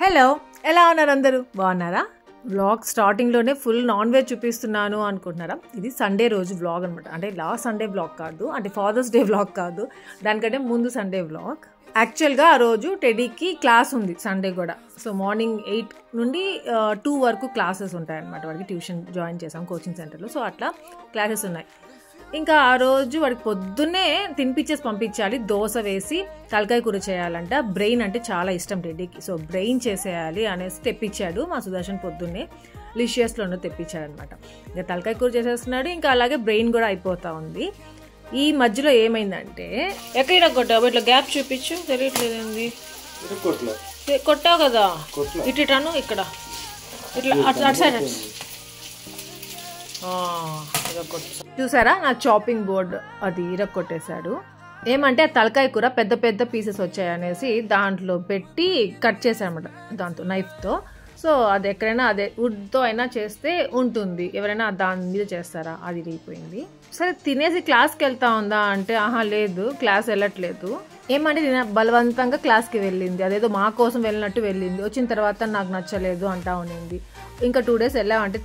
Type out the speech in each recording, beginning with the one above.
Hello, ఎలా ఉన్నారు అందరూ? బాగున్నారా? వ్లాగ్ స్టార్టింగ్లోనే ఫుల్ నాన్ వెజ్ చూపిస్తున్నాను అనుకుంటున్నారా? ఇది సండే రోజు వ్లాగ్ అనమాట. అంటే లాస్ట్ సండే వ్లాగ్ కాదు, అంటే ఫాదర్స్ డే వ్లాగ్ కాదు, దానికంటే ముందు సండే వ్లాగ్. యాక్చువల్గా ఆ రోజు టెడీకి క్లాస్ ఉంది సండే కూడా. సో మార్నింగ్ 8 నుండి 2 వరకు క్లాసెస్ ఉంటాయి అనమాట. వాడికి ట్యూషన్ జాయిన్ చేసాం కోచింగ్ సెంటర్లో. సో అట్లా క్లాసెస్ ఉన్నాయి. ఇంకా ఆ రోజు వాడికి పొద్దున్నే తినిపించేసి పంపించాలి. దోశ వేసి తలకాయ కూర చేయాలంట. బ్రెయిన్ అంటే చాలా ఇష్టం టెడ్డీకి. సో బ్రెయిన్ చేసేయాలి అనేసి తెప్పించాడు మా సుదర్శన్. పొద్దున్నే లిషియస్లోనే తెప్పించాడు అనమాట. ఇంకా తలకాయ కూర చేసేస్తున్నాడు. ఇంకా అలాగే బ్రెయిన్ కూడా అయిపోతూ ఉంది. ఈ మధ్యలో ఏమైందంటే, ఎక్కడ కొట్టావు? ఇట్లా గ్యాప్ చూపించు, తెలియట్లేదండి. కొట్టావు కదా, ఇటును ఇక్కడ ఇట్లా అటు సైడ్ చూసారా? నా చాపింగ్ బోర్డ్ అది ఇరక్కొట్టేశాడు. ఏమంటే తలకాయ కూర పెద్ద పెద్ద పీసెస్ వచ్చాయనేసి దాంట్లో పెట్టి కట్ చేశారనమాట దాంతో, నైఫ్తో. సో అది ఎక్కడైనా అదే వుడ్తో అయినా చేస్తే ఉంటుంది, ఎవరైనా దాని మీద చేస్తారా? అది ఇరిగిపోయింది. సరే తినేసి క్లాస్కి వెళ్తా ఉందా అంటే, ఆహా లేదు, క్లాస్ వెళ్ళట్లేదు. ఏమంటే నేను బలవంతంగా క్లాస్కి వెళ్ళింది, అదేదో మా కోసం వెళ్ళినట్టు వెళ్ళింది. వచ్చిన తర్వాత నాకు నచ్చలేదు అంటా ఉన్నింది. ఇంకా 2 days వెళ్ళామంటే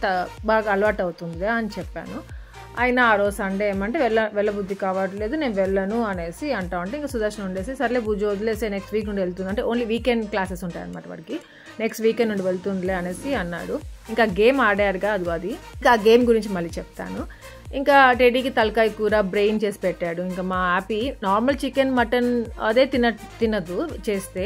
బాగా అలవాటు అవుతుంది అని చెప్పాను. అయినా ఆ రోజు సండే ఏమంటే వెళ్ళబుద్ధి కావట్లేదు, నేను వెళ్ళను అనేసి అంటా ఉంటే, ఇంకా సుదర్శన్ ఉండేసి సర్లే బుజ్జి వదిలేసే, నెక్స్ట్ వీక్ నుండి వెళ్తుంది అంటే, ఓన్లీ వీకెండ్ క్లాసెస్ ఉంటాయి అనమాట వాడికి. నెక్స్ట్ వీకెండ్ నుండి వెళ్తుందిలే అనేసి అన్నాడు. ఇంకా గేమ్ ఆడారుగా అది. ఇంకా ఆ గేమ్ గురించి మళ్ళీ చెప్తాను. ఇంకా టెడీకి తలకాయ కూర బ్రెయిన్ చేసి పెట్టాడు. ఇంకా మా హ్యాపీ నార్మల్ చికెన్ మటన్ అదే తినదు చేస్తే,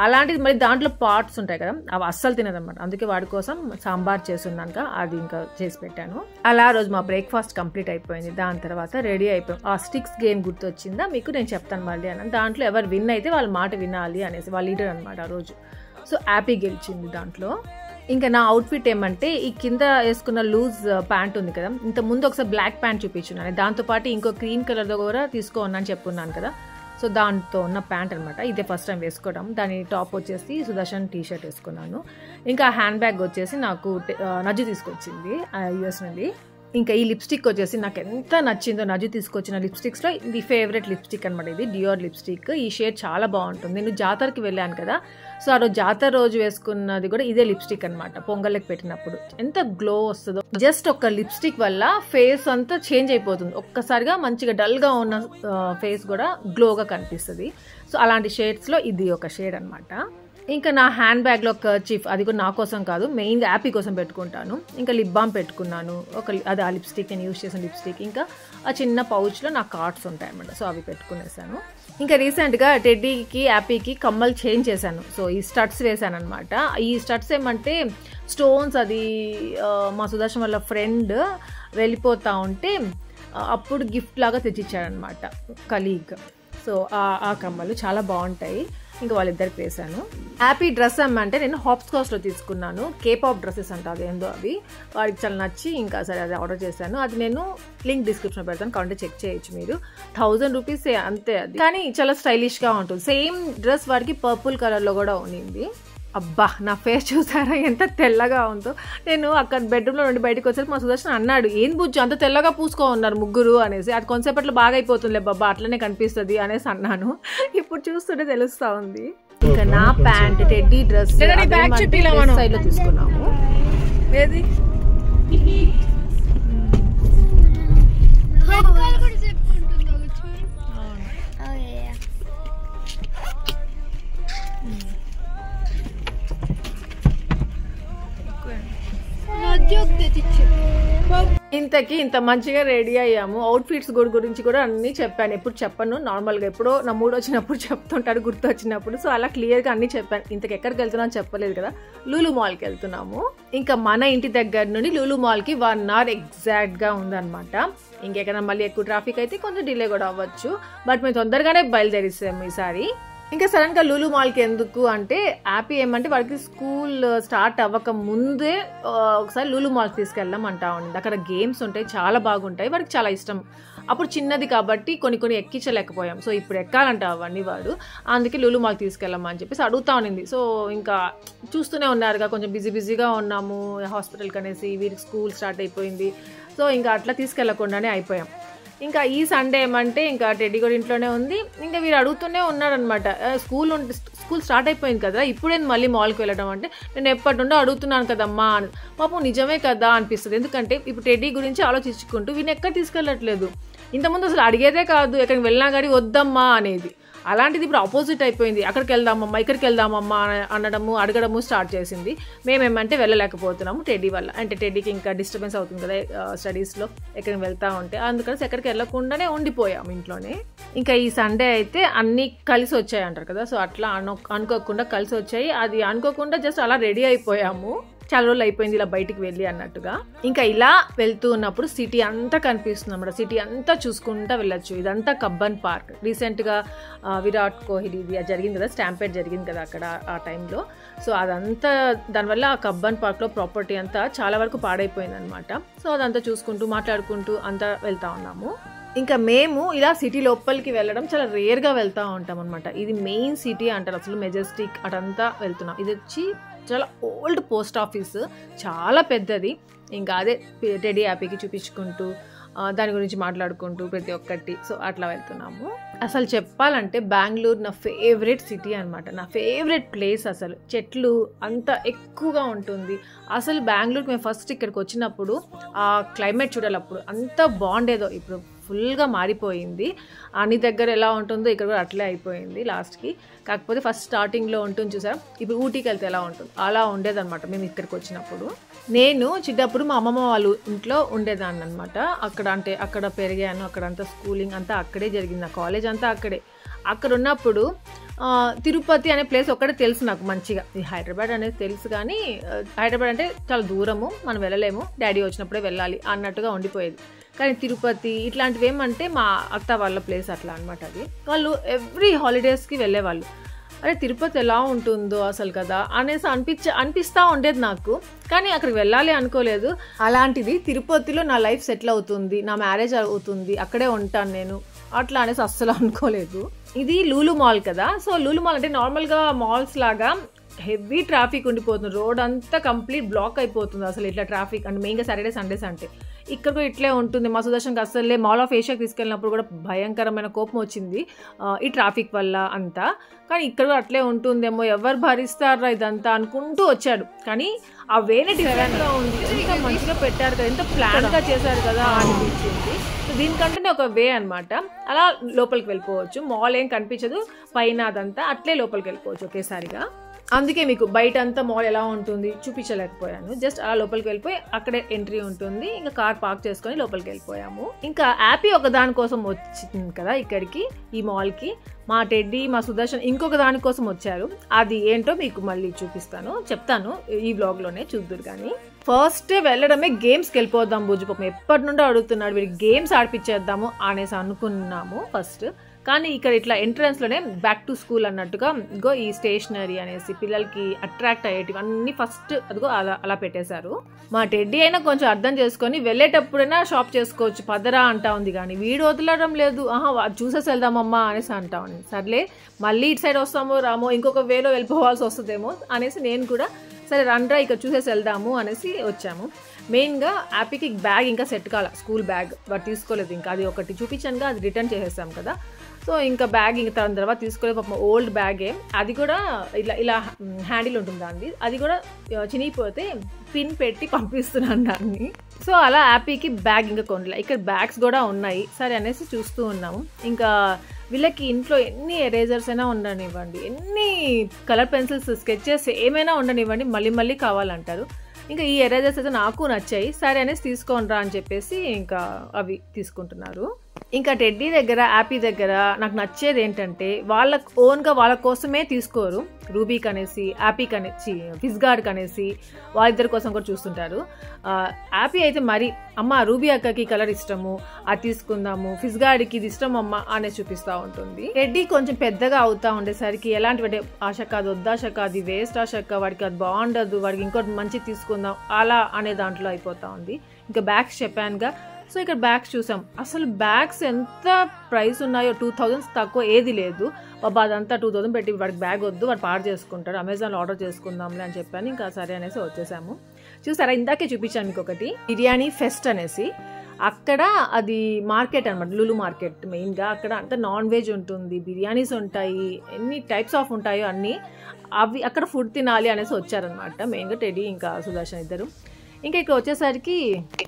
అలాంటిది మళ్ళీ దాంట్లో పార్ట్స్ ఉంటాయి కదా, అవి అస్సలు తినదన్నమాట. అందుకే వాడి కోసం సాంబార్ చేస్తున్నాక అది ఇంకా చేసి పెట్టాను. అలా రోజు మా బ్రేక్ఫాస్ట్ కంప్లీట్ అయిపోయింది. దాని తర్వాత రెడీ అయిపోయాం. ఆ స్టిక్స్ గేమ్ గుర్తొచ్చిందా మీకు? నేను చెప్తాను మళ్ళీ అని. దాంట్లో ఎవరు విన్ అయితే వాళ్ళ మాట వినాలి అనేసి వాళ్ళ లీడర్ అనమాట ఆ రోజు. సో హ్యాపీ గెలిచింది దాంట్లో. ఇంకా నా అవుట్ఫిట్ ఏమంటే, ఈ కింద వేసుకున్న లూజ్ ప్యాంట్ ఉంది కదా, ఇంత ముందు ఒకసారి బ్లాక్ ప్యాంట్ చూపించున్నాను, దాంతోపాటు ఇంకో క్రీమ్ కలర్తో కూడా తీసుకున్నాను చెప్పున్నాను కదా. సో దాంతో ఉన్న ప్యాంట్ అనమాట. ఇదే ఫస్ట్ టైం వేసుకోవడం. దాని టాప్ వచ్చేసి సుదర్శన్ టీషర్ట్ వేసుకున్నాను. ఇంకా హ్యాండ్ బ్యాగ్ వచ్చేసి నాకు నజ్జు తీసుకొచ్చింది US నుండి. ఇంకా ఈ లిప్స్టిక్ వచ్చేసి నాకు ఎంత నచ్చిందో, నజ్జు తీసుకొచ్చిన లిప్స్టిక్స్లో ఇది ఫేవరెట్ లిప్స్టిక్ అనమాట. ఇది డియోర్ లిప్స్టిక్. ఈ షేడ్ చాలా బాగుంటుంది. నేను జాతరకి వెళ్ళాను కదా, సో ఆ రోజు జాతర రోజు వేసుకున్నది కూడా ఇదే లిప్స్టిక్ అనమాట. పొంగల్కి పెట్టినప్పుడు ఎంత గ్లో వస్తుందో. జస్ట్ ఒక లిప్స్టిక్ వల్ల ఫేస్ అంతా చేంజ్ అయిపోతుంది. ఒక్కసారిగా మంచిగా డల్గా ఉన్న ఫేస్ కూడా గ్లోగా కనిపిస్తుంది. సో అలాంటి షేడ్స్లో ఇది ఒక షేడ్ అనమాట. ఇంకా నా హ్యాండ్ బ్యాగ్లో కర్చీఫ్, అది కూడా నా కోసం కాదు, మెయిన్గా హ్యాపీ కోసం పెట్టుకుంటాను. ఇంకా లిప్ బామ్ పెట్టుకున్నాను, అది ఆ లిప్స్టిక్ నేను యూజ్ చేసిన లిప్స్టిక్. ఇంకా ఆ చిన్న పౌచ్లో నా కార్డ్స్ ఉంటాయి అన్నమాట. సో అవి పెట్టుకునేసాను. ఇంకా రీసెంట్గా టెడ్డీకి హ్యాపీకి కమ్మలు చేంజ్ చేశాను. సో ఈ స్టడ్స్ వేసాను అనమాట. ఈ స్టడ్స్ ఏమంటే స్టోన్స్, అది మా సుదర్శన్ వాళ్ళ ఫ్రెండ్ వెళ్ళిపోతూ ఉంటే అప్పుడు గిఫ్ట్ లాగా తెచ్చిచ్చాడనమాట కలీగ్. సో ఆ కమ్మలు చాలా బాగుంటాయి. ఇంకా వాళ్ళిద్దరికి వేసాను. హ్యాపీ డ్రెస్ అంటే నేను హాప్స్కాచ్లో తీసుకున్నాను. కేపాప్ డ్రెస్సెస్ అంట, అదేందో అవి వాడికి చాలా నచ్చి ఇంకా సరే అది ఆర్డర్ చేశాను. అది నేను లింక్ డిస్క్రిప్షన్లో పెడతాను, కావాలంటే చెక్ చేయొచ్చు మీరు. 1000 రూపీస్ అంతే అది, కానీ చాలా స్టైలిష్గా ఉంటుంది. సేమ్ డ్రెస్ వాడికి పర్పుల్ కలర్లో కూడా ఉన్నింది. అబ్బా, నా ఫేస్ చూసారా ఎంత తెల్లగా ఉందో. నేను అక్కడ బెడ్రూమ్లో నుండి బయటకు వచ్చేసి మా సుదర్శన్ అన్నాడు, ఏం బుజ్జు అంత తెల్లగా పూసుకో ఉన్నారు ముగ్గురు అనేసి. అది కొంతసేపట్లో బాగా అయిపోతుందిలే బాబా, అట్లనే కనిపిస్తుంది అనేసి అన్నాను. ఇప్పుడు చూస్తుంటే తెలుస్తా ఉంది. ఇంకా నా ప్యాంట్ టెడ్డీ డ్రెస్ సైడ్లో తీసుకున్నాము. ఏది ఇంతకీ ఇంత మంచిగా రెడీ అయ్యాము. అవుట్ఫిట్స్ గురించి కూడా అన్నీ చెప్పాను. ఎప్పుడు చెప్పను, నార్మల్గా ఎప్పుడో నా మూడు వచ్చినప్పుడు చెప్తుంటాడు, గుర్తు వచ్చినప్పుడు. సో అలా క్లియర్గా అన్నీ చెప్పాను. ఇంతకు ఎక్కడికి వెళ్తున్నాం చెప్పలేదు కదా, లూలు మాల్కి వెళ్తున్నాము. ఇంకా మన ఇంటి దగ్గర నుండి లూలు మాల్కి 1 hour ఎగ్జాక్ట్గా ఉందన్నమాట. ఇంకెక్కడ మళ్ళీ ఎక్కువ ట్రాఫిక్ అయితే కొంచెం డిలే కూడా అవ్వచ్చు, బట్ మేము తొందరగానే బయలుదేరిస్తాము ఈసారి. ఇంకా సడన్గా లూలు మాల్కి ఎందుకు అంటే, హ్యాపీ ఏమంటే వాడికి స్కూల్ స్టార్ట్ అవ్వక ముందే ఒకసారి లూలు మాల్కి తీసుకెళ్దాం అంటా ఉండింది. అక్కడ గేమ్స్ ఉంటాయి, చాలా బాగుంటాయి, వాడికి చాలా ఇష్టం. అప్పుడు చిన్నది కాబట్టి కొన్ని ఎక్కించలేకపోయాం. సో ఇప్పుడు ఎక్కాలంట అవన్నీ వాడు, అందుకే లూలు మాల్కి తీసుకెళ్ళామా అని చెప్పేసి అడుగుతా ఉండింది. సో ఇంకా చూస్తూనే ఉన్నారుగా, కొంచెం బిజీగా ఉన్నాము హాస్పిటల్కి అనేసి, వీరికి స్కూల్ స్టార్ట్ అయిపోయింది. సో ఇంకా అట్లా తీసుకెళ్లకుండానే అయిపోయాం. ఇంకా ఈ సండే ఏమంటే ఇంకా టెడ్డీ కూడా ఇంట్లోనే ఉంది. ఇంకా వీరు అడుగుతూనే ఉన్నారనమాట, స్కూల్ స్టార్ట్ అయిపోయింది కదా, ఇప్పుడే మళ్ళీ మాల్కి వెళ్ళడం అంటే నేను ఎప్పటి నుండో అడుగుతున్నాను కదమ్మా అని. పాపం నిజమే కదా అనిపిస్తుంది. ఎందుకంటే ఇప్పుడు టెడ్డీ గురించి ఆలోచించుకుంటూ వీని ఎక్కడ తీసుకెళ్ళట్లేదు. ఇంతకుముందు అసలు అడిగేదే కాదు, ఎక్కడికి వెళ్ళినా కానీ వద్దమ్మా అనేది. అలాంటిది ఇప్పుడు ఆపోజిట్ అయిపోయింది. అక్కడికి వెళ్దామమ్మా, ఇక్కడికి వెళ్దామమ్మా అనడము అడగడము స్టార్ట్ చేసింది. మేమేమంటే వెళ్ళలేకపోతున్నాము టెడ్డీ వల్ల. అంటే టెడ్డీకి ఇంకా డిస్టర్బెన్స్ అవుతుంది కదా స్టడీస్లో, ఎక్కడికి వెళ్తూ ఉంటే. అందుకని ఎక్కడికి వెళ్ళకుండానే ఉండిపోయాము ఇంట్లోనే. ఇంకా ఈ సండే అయితే అన్నీ కలిసి వచ్చాయి అంటారు కదా, సో అట్లా అనుకోకుండా కలిసి వచ్చాయి. అది అనుకోకుండా జస్ట్ అలా రెడీ అయిపోయాము. చాలా రోజులు అయిపోయింది ఇలా బయటికి వెళ్ళి అన్నట్టుగా. ఇంకా ఇలా వెళ్తూ ఉన్నప్పుడు సిటీ అంతా కనిపిస్తుంది అన్నమాట. సిటీ అంతా చూసుకుంటా వెళ్ళొచ్చు. ఇదంతా కబ్బన్ పార్క్. రీసెంట్గా విరాట్ కోహ్లీ జరిగింది కదా, స్టాంపేడ్ జరిగింది కదా అక్కడ ఆ టైంలో. సో అదంతా దానివల్ల ఆ కబ్బన్ పార్క్లో ప్రాపర్టీ అంతా చాలా వరకు పాడైపోయింది అనమాట. సో అదంతా చూసుకుంటూ మాట్లాడుకుంటూ అంతా వెళ్తా ఉన్నాము. ఇంకా మేము ఇలా సిటీ లోపలికి వెళ్ళడం చాలా రేర్గా వెళ్తూ ఉంటాం అనమాట. ఇది మెయిన్ సిటీ అంటారు అసలు, మెజెస్టిక్ అటంతా వెళ్తున్నాం. ఇది వచ్చి చాలా ఓల్డ్ పోస్ట్ ఆఫీస్, చాలా పెద్దది. ఇంకా అదే టెడ్డీ హ్యాపీకి చూపించుకుంటూ దాని గురించి మాట్లాడుకుంటూ ప్రతి ఒక్కటి సో అట్లా వెళ్తున్నాము. అసలు చెప్పాలంటే బెంగళూరు నా ఫేవరెట్ సిటీ అనమాట, నా ఫేవరెట్ ప్లేస్. అసలు చెట్లు అంత ఎక్కువగా ఉంటుంది. అసలు బెంగళూరుకి మేము ఫస్ట్ ఇక్కడికి వచ్చినప్పుడు ఆ క్లైమేట్ చూడాలి, అప్పుడు అంత బాగుండేదో. ఇప్పుడు ఫుల్గా మారిపోయింది. అన్ని దగ్గర ఎలా ఉంటుందో ఇక్కడ కూడా అట్లే అయిపోయింది లాస్ట్కి. కాకపోతే ఫస్ట్ స్టార్టింగ్లో ఉంటుంది చూసారా, ఇప్పుడు ఊటీకి వెళ్తే ఎలా ఉంటుంది అలా ఉండేదన్నమాట మేము ఇక్కడికి వచ్చినప్పుడు. నేను చిన్నప్పుడు మా అమ్మమ్మ వాళ్ళు ఇంట్లో ఉండేదాన్ని అనమాట. అక్కడ పెరిగాను, అక్కడంతా స్కూలింగ్ అంతా అక్కడే జరిగింది, నా కాలేజ్ అంతా అక్కడే. అక్కడ ఉన్నప్పుడు తిరుపతి అనే ప్లేస్ ఒక్కటే తెలుసు నాకు మంచిగా. ఈ హైదరాబాద్ అనేది తెలుసు కానీ హైదరాబాద్ అంటే చాలా దూరము, మనం వెళ్ళలేము, డాడీ వచ్చినప్పుడే వెళ్ళాలి అన్నట్టుగా ఉండిపోయేది. కానీ తిరుపతి ఇట్లాంటివి ఏమంటే మా అత్త వాళ్ళ ప్లేస్ అట్లా అనమాట. అది వాళ్ళు ఎవ్రీ హాలిడేస్కి వెళ్ళేవాళ్ళు. అరే తిరుపతి ఎలా ఉంటుందో అసలు కదా అనేసి అనిపిస్తూ ఉండేది నాకు. కానీ అక్కడికి వెళ్ళాలి అనుకోలేదు. అలాంటిది తిరుపతిలో నా లైఫ్ సెటిల్ అవుతుంది, నా మ్యారేజ్ అవుతుంది, అక్కడే ఉంటాను నేను అట్లా అనేసి అస్సలు అనుకోలేదు. ఇది లూలు మాల్ కదా, సో లూలు మాల్ అంటే నార్మల్గా మాల్స్ లాగా హెవీ ట్రాఫిక్ ఉండిపోతుంది. రోడ్ అంతా కంప్లీట్ బ్లాక్ అయిపోతుంది అసలు ఇట్లా ట్రాఫిక్. అంటే మెయిన్గా సాటర్డే సండేస్ అంటే ఇక్కడ కూడా ఇట్లే ఉంటుంది. మా సుదర్శన్కి అసలే మాల్ ఆఫ్ ఏషియాకి తీసుకెళ్ళినప్పుడు కూడా భయంకరమైన కోపం వచ్చింది ఈ ట్రాఫిక్ వల్ల అంతా. కానీ ఇక్కడ కూడా అట్లే ఉంటుందేమో, ఎవరు భరిస్తారా ఇదంతా అనుకుంటూ వచ్చాడు. కానీ ఆ వేనే డిఫరెంట్గా ఉంది, ఎంత మంచిగా పెట్టారు కదా, ఎంత ప్లాన్గా చేశారు కదా అనిపించింది. సో దీనికంటేనే ఒక వే అనమాట. అలా లోపలికి వెళ్ళిపోవచ్చు, మాల్ ఏం కనిపించదు పైన, అదంతా అట్లే లోపలికి వెళ్ళిపోవచ్చు ఒకేసారిగా. అందుకే మీకు బయట అంతా మాల్ ఎలా ఉంటుంది చూపించలేకపోయాను. జస్ట్ అలా లోపలికి వెళ్ళిపోయి అక్కడే ఎంట్రీ ఉంటుంది, ఇంకా కార్ పార్క్ చేసుకొని లోపలికి వెళ్ళిపోయాము. ఇంకా హ్యాపీ ఒక దానికోసం వచ్చింది కదా ఇక్కడికి ఈ మాల్కి. మా టెడ్డీ మా సుదర్శన్ ఇంకొక దానికోసం వచ్చారు. అది ఏంటో మీకు మళ్ళీ చెప్తాను ఈ వ్లాగ్లోనే, చూద్దురు. కానీ ఫస్ట్ వెళ్ళడమే గేమ్స్కి వెళ్ళిపోదాం. బుజ్జిపప్పం ఎప్పటి నుండో అడుగుతున్నాడు, వీడికి గేమ్స్ ఆడిపించేద్దాము అనేసి అనుకున్నాము ఫస్ట్. కానీ ఇక్కడ ఇట్లా ఎంట్రన్స్లోనే బ్యాక్ టు స్కూల్ అన్నట్టుగా ఇగో ఈ స్టేషనరీ అనేసి పిల్లలకి అట్రాక్ట్ అయ్యేటివి అన్నీ ఫస్ట్ అదిగో అలా పెట్టేశారు. మా టెడ్డీ అయినా కొంచెం అర్థం చేసుకొని వెళ్ళేటప్పుడైనా షాప్ చేసుకోవచ్చు పదరా అంటా ఉంది. కానీ వీడు వదలడం లేదు, చూసేసి వెళ్దామమ్మా అనేసి అంటా ఉంది. సర్లే మళ్ళీ ఇటు సైడ్ వస్తామో రామో, ఇంకొక వేలో వెళ్ళిపోవాల్సి వస్తుందేమో అనేసి నేను కూడా సరే రండ్రా ఇక్కడ చూసేసి వెళ్దాము అనేసి వచ్చాము. మెయిన్గా హ్యాపీకి బ్యాగ్ ఇంకా సెట్ కాల, స్కూల్ బ్యాగ్ వాడు తీసుకోలేదు. ఇంకా అది ఒకటి చూపించానుగా, అది రిటర్న్ చేసేసాం కదా. సో ఇంకా బ్యాగ్ ఇంకా తర్వాత తీసుకోలేదు పాపం, ఓల్డ్ బ్యాగే. అది కూడా ఇలా హ్యాండిల్ ఉంటుంది దాన్ని, అది కూడా చినిగిపోతే పిన్ పెట్టి పంపిస్తున్నాను దాన్ని. సో అలా హ్యాపీకి బ్యాగ్ ఇంకా కొనలే. ఇక్కడ బ్యాగ్స్ కూడా ఉన్నాయి సరే అనేసి చూస్తూ ఉన్నాము. ఇంకా వీళ్ళకి ఇంట్లో ఎన్ని ఎరేజర్స్ అయినా ఉండనివ్వండి, ఎన్ని కలర్ పెన్సిల్స్ స్కెచెస్ ఏమైనా ఉండనివ్వండి, మళ్ళీ కావాలంటారు. ఇంకా ఈ ఎరేజర్స్ అయితే నాకు నచ్చాయి, సరే అనేసి తీసుకోనరా అని చెప్పేసి ఇంకా అవి తీసుకుంటున్నారు. ఇంకా టెడ్డీ దగ్గర హ్యాపీ దగ్గర నాకు నచ్చేది ఏంటంటే వాళ్ళ ఓన్గా వాళ్ళ కోసమే తీసుకోరు. రూబీకి అనేసి హ్యాపీకి అనేసి ఫిజ్గార్డ్కి అనేసి వాళ్ళిద్దరి కోసం కూడా చూస్తుంటారు. హ్యాపీ అయితే మరి అమ్మ రూబీ అక్కకి కలర్ ఇష్టము, అది తీసుకుందాము, ఫిజ్గార్డ్కి ఇది ఇష్టం అమ్మ అనేసి చూపిస్తూ ఉంటుంది. టెడ్డీ కొంచెం పెద్దగా అవుతా ఉండేసరికి ఎలాంటి ఆశ కాదు, వద్దాశ కాదు, వేస్ట్ ఆశ, వాడికి అది బాగుండదు, వాడికి ఇంకోటి మంచి తీసుకుందాం అలా అనే దాంట్లో అయిపోతా ఉంది. ఇంకా బ్యాగ్స్ చెప్పానుగా, సో ఇక్కడ బ్యాగ్స్ చూసాం. అసలు బ్యాగ్స్ ఎంత ప్రైస్ ఉన్నాయో 2000 తక్కువ ఏది లేదు. బాబా అదంతా 2000 పెట్టి వాడికి బ్యాగ్ వద్దు, వాడు పాడు చేసుకుంటాడు, అమెజాన్లో ఆర్డర్ చేసుకుందాంలే అని చెప్పాను. ఇంకా సరే అనేసి వచ్చేసాము. చూసారా ఇందాకే చూపించాను మీకు ఒకటి బిర్యానీ ఫెస్ట్ అనేసి, అక్కడ అది మార్కెట్ అనమాట, లులు మార్కెట్ మెయిన్గా. అక్కడ అంతా నాన్ వెజ్ ఉంటుంది, బిర్యానీస్ ఉంటాయి, ఎన్ని టైప్స్ ఆఫ్ ఉంటాయో అన్నీ. అవి అక్కడ ఫుడ్ తినాలి అనేసి వచ్చారనమాట మెయిన్గా టెడీ ఇంకా సుదర్శన్ ఇద్దరు. ఇంకా ఇక్కడ వచ్చేసరికి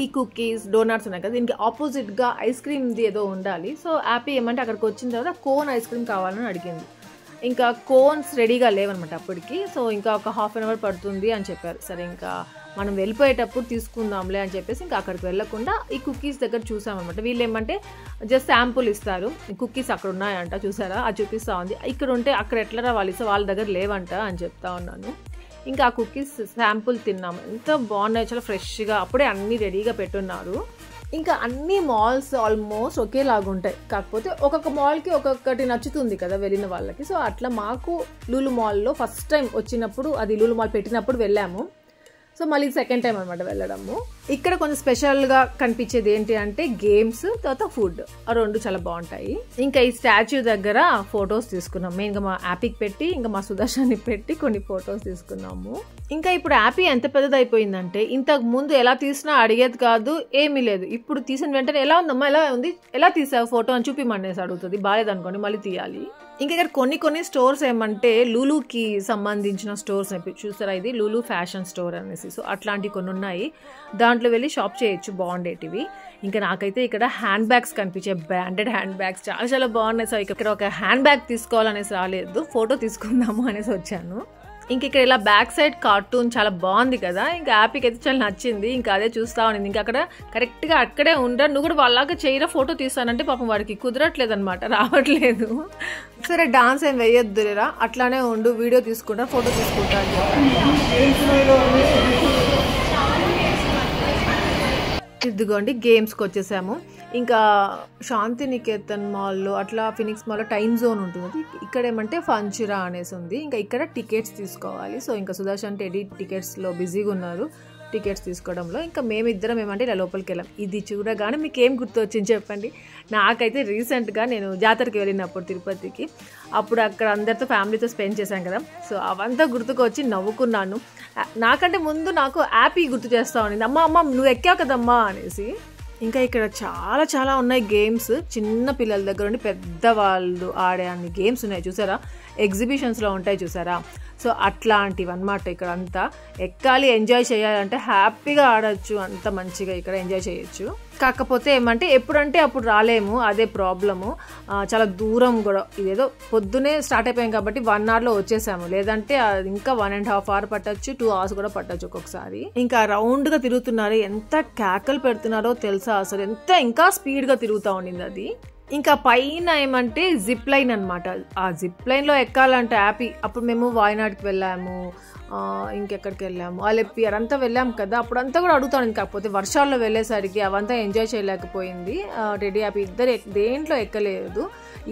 ఈ కుకీస్, డోనట్స్ ఉన్నాయి కదా, దీనికి ఆపోజిట్గా ఐస్ క్రీమ్ది ఏదో ఉండాలి. సో హ్యాపీ ఏమంటే అక్కడికి వచ్చిన తర్వాత కోన్ ఐస్ క్రీమ్ కావాలని అడిగింది. ఇంకా కోన్స్ రెడీగా లేవన్నమాట అప్పటికి. సో ఇంకా ఒక హాఫ్ అన్ అవర్ పడుతుంది అని చెప్పారు. సరే ఇంకా మనం వెళ్ళిపోయేటప్పుడు తీసుకుందాంలే అని చెప్పేసి ఇంకా అక్కడికి వెళ్ళకుండా ఈ కుకీస్ దగ్గర చూసామన్నమాట. వీళ్ళు ఏమంటే జస్ట్ శాంపుల్ ఇస్తారు, కుకీస్ అక్కడ ఉన్నాయంట చూసారా, అది చూపిస్తూ ఉంది. ఇక్కడ ఉంటే అక్కడ ఎట్లా రావాలి, సో వాళ్ళ దగ్గర లేవంట అని చెప్తా ఉన్నాను. ఇంకా ఆ కుకీస్ శాంపుల్ తిన్నాము, ఎంత బాగున్నాయి, చాలా ఫ్రెష్గా అప్పుడే అన్నీ రెడీగా పెట్టున్నారు. ఇంకా అన్ని మాల్స్ ఆల్మోస్ట్ ఒకేలాగా ఉంటాయి, కాకపోతే ఒక్కొక్క మాల్కి ఒక్కొక్కటి నచ్చుతుంది కదా వెళ్ళిన వాళ్ళకి. సో అట్లా మాకు లులు మాల్లో ఫస్ట్ టైం వచ్చినప్పుడు, అది లులు మాల్ పెట్టినప్పుడు వెళ్ళాము. సో మళ్ళీ సెకండ్ టైం అనమాట వెళ్ళడము. ఇక్కడ కొంచెం స్పెషల్గా కనిపించేది ఏంటి అంటే గేమ్స్, తర్వాత ఫుడ్, ఆ రెండు చాలా బాగుంటాయి. ఇంకా ఈ స్టాచ్యూ దగ్గర ఫొటోస్ తీసుకున్నాం, మెయిన్గా మా యాపీకి పెట్టి ఇంకా మా సుదర్శన్ని పెట్టి కొన్ని ఫొటోస్ తీసుకున్నాము. ఇంకా ఇప్పుడు యాపీ ఎంత పెద్దది అయిపోయిందంటే ఇంతకు ముందు ఎలా తీసినా అడిగేది కాదు, ఏమీ లేదు. ఇప్పుడు తీసిన వెంటనే ఎలా ఉందమ్మా, ఎలా ఉంది, ఎలా తీసావు ఫోటో అని చూపిమనేసి అడుగుతుంది. బాగాలేదనుకోండి మళ్ళీ తీయాలి. ఇంకా ఇక్కడ కొన్ని స్టోర్స్ ఏమంటే లులుకి సంబంధించిన స్టోర్స్ చూస్తారా, ఇది లులు ఫ్యాషన్ స్టోర్ అనేసి. సో అట్లాంటివి కొన్ని ఉన్నాయి, దాంట్లో వెళ్ళి షాప్ చేయొచ్చు, బాగుండేటివి. ఇంకా నాకైతే ఇక్కడ హ్యాండ్ బ్యాగ్స్ కనిపించాయి, బ్రాండెడ్ హ్యాండ్ బ్యాగ్స్ చాలా చాలా బాగున్నాయి. సో ఇక్కడ ఒక హ్యాండ్ బ్యాగ్ తీసుకోవాలనేసి రాలేదు, ఫోటో తీసుకుందాము అనేసి వచ్చాను. ఇంక ఇక్కడ ఇలా బ్యాక్ సైడ్ కార్టూన్ చాలా బాగుంది కదా, ఇంకా హ్యాపీకి అయితే చాలా నచ్చింది. ఇంకా అదే చూస్తా ఉన్నింది. ఇంకా అక్కడ కరెక్ట్గా అక్కడే ఉండరు, నువ్వు కూడా వాళ్ళలాగా చేయరా ఫోటో తీస్తానంటే పాపం వాడికి కుదరట్లేదు అనమాట, రావట్లేదు. సరే డాన్స్ ఏం వేయొద్దురా, అట్లానే ఉండు, వీడియో తీసుకుంటా, ఫోటో తీసుకుంటా. ఇదిగోండి గేమ్స్కి వచ్చేసాము. ఇంకా శాంతినికేతన్ మాల్లో అట్లా ఫినిక్స్ మాల్లో టైమ్ జోన్ ఉంటుంది, ఇక్కడ ఏమంటే ఫంచురా అనేసి ఉంది. ఇంకా ఇక్కడ టికెట్స్ తీసుకోవాలి. సో ఇంకా సుదర్శన్ టెడీ టికెట్స్లో బిజీగా ఉన్నారు, టికెట్స్ తీసుకోవడంలో. ఇంకా మేమిద్దరం ఏమంటే ఇలా లోపలికి వెళ్ళాం. ఇది చూడగానే మీకు ఏం గుర్తు వచ్చింది చెప్పండి. నాకైతే రీసెంట్గా నేను జాతరకి వెళ్ళినప్పుడు తిరుపతికి, అప్పుడు అక్కడ అందరితో ఫ్యామిలీతో స్పెండ్ చేశాం కదా, సో అవంతా గుర్తుకు వచ్చి నవ్వుకున్నాను. నాకంటే ముందు నాకు హ్యాపీ గుర్తు చేస్తూ ఉండింది, అమ్మ నువ్వు ఎక్కావు కదమ్మా అనేసి. ఇంకా ఇక్కడ చాలా చాలా ఉన్నాయి గేమ్స్, చిన్న పిల్లల దగ్గర నుండి పెద్దవాళ్ళు ఆడే అన్ని గేమ్స్ ఉన్నాయి చూసారా, ఎగ్జిబిషన్స్లో ఉంటాయి చూసారా. సో అట్లాంటివి అన్నమాట. ఇక్కడ అంతా ఎక్కాలి, ఎంజాయ్ చేయాలంటే హ్యాపీగా ఆడచ్చు, అంత మంచిగా ఇక్కడ ఎంజాయ్ చేయొచ్చు. కాకపోతే ఏమంటే ఎప్పుడంటే అప్పుడు రాలేము, అదే ప్రాబ్లము. చాలా దూరం కూడా, ఇదేదో పొద్దునే స్టార్ట్ అయిపోయాం కాబట్టి 1 hourలో వచ్చేసాము, లేదంటే ఇంకా 1.5 hours పట్టచ్చు, 2 hours కూడా పట్టచ్చు ఒక్కొక్కసారి. ఇంకా రౌండ్గా తిరుగుతున్నారు, ఎంత కేకలు పెడుతున్నారో తెలుసా అసలు, ఎంత ఇంకా స్పీడ్గా తిరుగుతూ ఉండింది అది. ఇంకా పైన ఏమంటే జిప్ లైన్ అనమాట, ఆ జిప్ లైన్లో ఎక్కాలంటే హ్యాపీ. అప్పుడు మేము వాయనాడ్కి వెళ్ళాము, ఇంకెక్కడికి వెళ్ళాము, అలెప్పి అదంతా వెళ్ళాము కదా, అప్పుడంతా కూడా అడుగుతాను. కాకపోతే వర్షాల్లో వెళ్ళేసరికి అవంతా ఎంజాయ్ చేయలేకపోయింది టెడీ. హ్యాపీ ఇద్దరు దేంట్లో ఎక్కలేదు.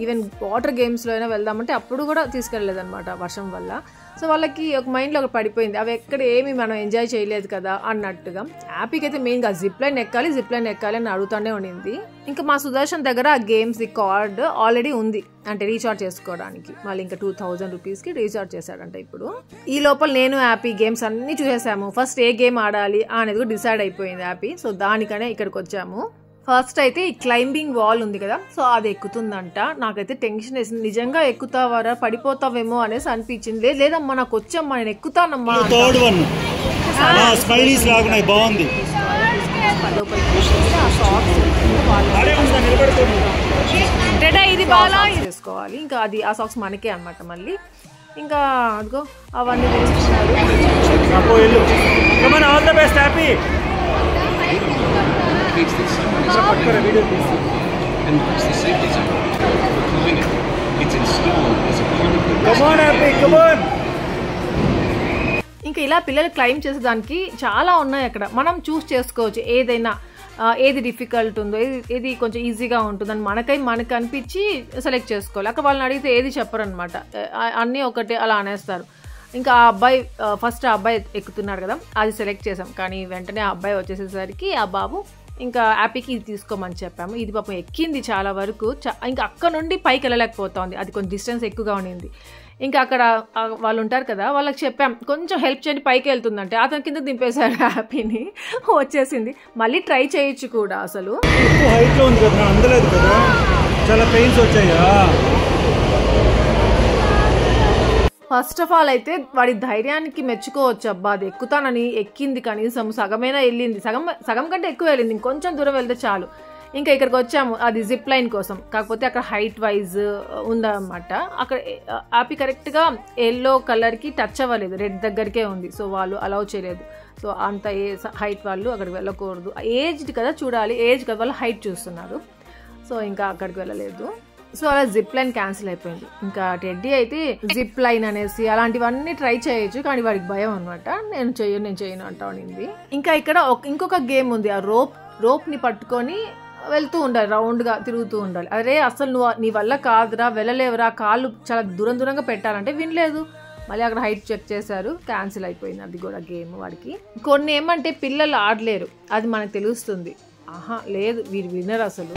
ఈవెన్ వాటర్ గేమ్స్లో అయినా వెళ్దామంటే అప్పుడు కూడా తీసుకెళ్ళలేదు అనమాట వర్షం వల్ల. సో వాళ్ళకి ఒక మైండ్లో ఒకటి పడిపోయింది, అవి ఎక్కడ ఏమి మనం ఎంజాయ్ చేయలేదు కదా అన్నట్టుగా. హ్యాపీకి అయితే మెయిన్గా జిప్ లైన్ ఎక్కాలి అని అడుగుతూనే ఉండింది. ఇంకా మా సుదర్శన్ దగ్గర ఆ గేమ్స్ కార్డ్ ఆల్రెడీ ఉంది, అంటే రీఛార్జ్ చేసుకోవడానికి. మళ్ళీ ఇంకా 2000 రూపీస్కి రీఛార్జ్ చేశాడంట ఇప్పుడు. ఈ లోపల నేను హ్యాపీ గేమ్స్ అన్నీ చూసేసాము. ఫస్ట్ ఏ గేమ్ ఆడాలి అనేది కూడా డిసైడ్ అయిపోయింది హ్యాపీ. సో దానికనే ఇక్కడికి వచ్చాము. ఫస్ట్ అయితే ఈ క్లైంబింగ్ వాల్ ఉంది కదా, సో అది ఎక్కుతుందంట. నాకైతే టెన్షన్ వేసింది, నిజంగా ఎక్కుతావారా పడిపోతావేమో అనేసి అనిపించింది. లేదమ్మా నాకు వచ్చమ్మా, నేను ఎక్కుతానమ్మా. ఇది బాగా చేసుకోవాలి, ఇంకా అది ఆ సాక్స్ మనకే అనమాట. మళ్ళీ ఇంకా అదిగో అవన్నీ ఇంకా ఇలా పిల్లలు క్లైమ్ చేసేదానికి చాలా ఉన్నాయి అక్కడ, మనం చూస్ చేసుకోవచ్చు ఏదైనా, ఏది డిఫికల్ట్ ఉందో, ఏది కొంచెం ఈజీగా ఉంటుందని మనకు అనిపించి సెలెక్ట్ చేసుకోవాలి. అక్కడ వాళ్ళని అడిగితే ఏది చెప్పరు అనమాట, అన్నీ ఒకటే అలా అనేస్తారు. ఇంకా ఆ అబ్బాయి ఫస్ట్ ఆ అబ్బాయి ఎక్కుతున్నాడు కదా, అది సెలెక్ట్ చేసాం. కానీ వెంటనే ఆ అబ్బాయి వచ్చేసేసరికి ఆ బాబు ఇంకా హ్యాపీకి ఇది తీసుకోమని చెప్పాము. ఇది పాపం ఎక్కింది చాలా వరకు, ఇంకా అక్కడ నుండి పైకి వెళ్ళలేకపోతుంది, అది కొంచెం డిస్టెన్స్ ఎక్కువగా ఉండింది. ఇంకా అక్కడ వాళ్ళు ఉంటారు కదా, వాళ్ళకి చెప్పాం కొంచెం హెల్ప్ చేయండి, పైకి వెళ్తుందంటే అతని కింద దింపేశారు హ్యాపీని, వచ్చేసింది. మళ్ళీ ట్రై చేయొచ్చు కూడా. అసలు హైట్లో ఉంది కదా, అందలేదు కదా, చాలా పెయిన్స్ వచ్చాయా. ఫస్ట్ ఆఫ్ ఆల్ అయితే వాడి ధైర్యానికి మెచ్చుకోవచ్చు. అబ్బా అది ఎక్కుతానని ఎక్కింది, కనీసం సగమైనా వెళ్ళింది, సగం కంటే ఎక్కువ వెళ్ళింది, ఇంకొంచెం దూరం వెళ్తే చాలు. ఇంకా ఇక్కడికి వచ్చాము అది జిప్ లైన్ కోసం, కాకపోతే అక్కడ హైట్ వైజ్ ఉందన్నమాట. అక్కడ హ్యాపీ కరెక్ట్గా ఎల్లో కలర్కి టచ్ అవ్వలేదు, రెడ్ దగ్గరికే ఉంది. సో వాళ్ళు అలౌ చేయలేదు. సో అంత హైట్ వాళ్ళు అక్కడికి వెళ్ళకూడదు, ఏజ్డ్ కదా చూడాలి, ఏజ్ కదా వాళ్ళు హైట్ చూస్తున్నారు. సో ఇంకా అక్కడికి వెళ్ళలేదు. సో అలా జిప్ లైన్ క్యాన్సిల్ అయిపోయింది. ఇంకా టెడ్డీ అయితే జిప్ లైన్ అనేసి అలాంటివన్నీ ట్రై చేయొచ్చు, కానీ వాడికి భయం అనమాట. నేను చేయను అంటా ఉండింది. ఇంకా ఇక్కడ ఇంకొక గేమ్ ఉంది, ఆ రోప్ ని పట్టుకొని వెళ్తూ ఉండాలి, రౌండ్ గా తిరుగుతూ ఉండాలి. అరే అసలు నీ వల్ల కాదురా, వెళ్ళలేవురా, కాళ్ళు చాలా దూరంగా పెట్టాలంటే వినలేదు. మళ్ళీ అక్కడ హైట్ చెక్ చేశారు, క్యాన్సిల్ అయిపోయింది అది కూడా గేమ్ వాడికి. కొన్ని ఏమంటే పిల్లలు ఆడలేరు, అది మనకు తెలుస్తుంది. ఆహా లేదు, వీరు వినరు అసలు.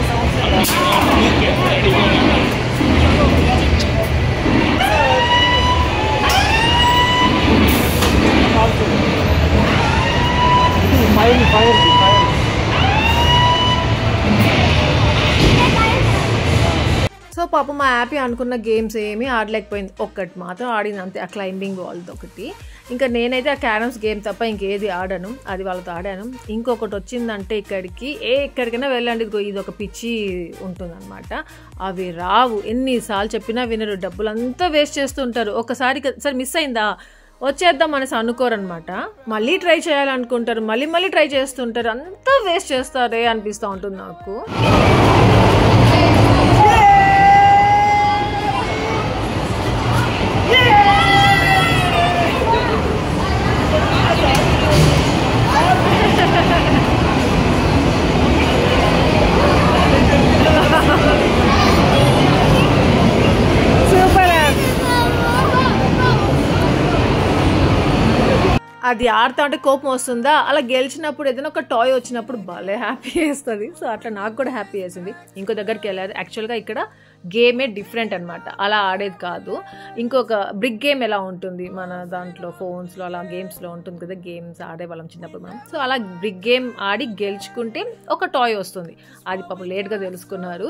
సో పాపం మా హ్యాపీ అనుకున్న గేమ్స్ ఏమీ ఆడలేకపోయింది, ఒక్కటి మాత్రం ఆడింది అంతే, ఆ క్లైంబింగ్ వాల్ది ఒకటి. ఇంకా నేనైతే ఆ క్యారమ్స్ గేమ్ తప్ప ఇంకేది ఆడాను, అది వాళ్ళతో ఆడాను. ఇంకొకటి వచ్చిందంటే ఎక్కడికైనా వెళ్ళండి, ఇది ఒక పిచ్చి ఉంటుందన్నమాట. అవి రావు, ఎన్నిసార్లు చెప్పినా వినరు, డబ్బులంతా వేస్ట్ చేస్తుంటారు. ఒకసారి మిస్ అయిందా వచ్చేద్దాం అనేసి అనుకోరనమాట, మళ్ళీ ట్రై చేయాలనుకుంటారు, మళ్ళీ ట్రై చేస్తుంటారు, అంతా వేస్ట్ చేస్తారే అనిపిస్తూ ఉంటుంది నాకు. అది ఆడుతా ఉంటే కోపం వస్తుందా, అలా గెలిచినప్పుడు ఏదైనా ఒక టాయ్ వచ్చినప్పుడు భలే హ్యాపీ వేస్తుంది. సో అట్లా నాకు కూడా హ్యాపీ వేసింది. ఇంకో దగ్గరికి వెళ్ళారు. యాక్చువల్గా ఇక్కడ గేమే డిఫరెంట్ అనమాట, అలా ఆడేది కాదు. ఇంకొక బ్రిక్ గేమ్ ఎలా ఉంటుంది మన దాంట్లో ఫోన్స్లో అలా గేమ్స్లో ఉంటుంది కదా, గేమ్స్ ఆడేవాళ్ళం చిన్నప్పుడు మనం. సో అలా బ్రిక్ గేమ్ ఆడి గెలుచుకుంటే ఒక టాయ్ వస్తుంది. అది పాపం లేట్గా తెలుసుకున్నారు,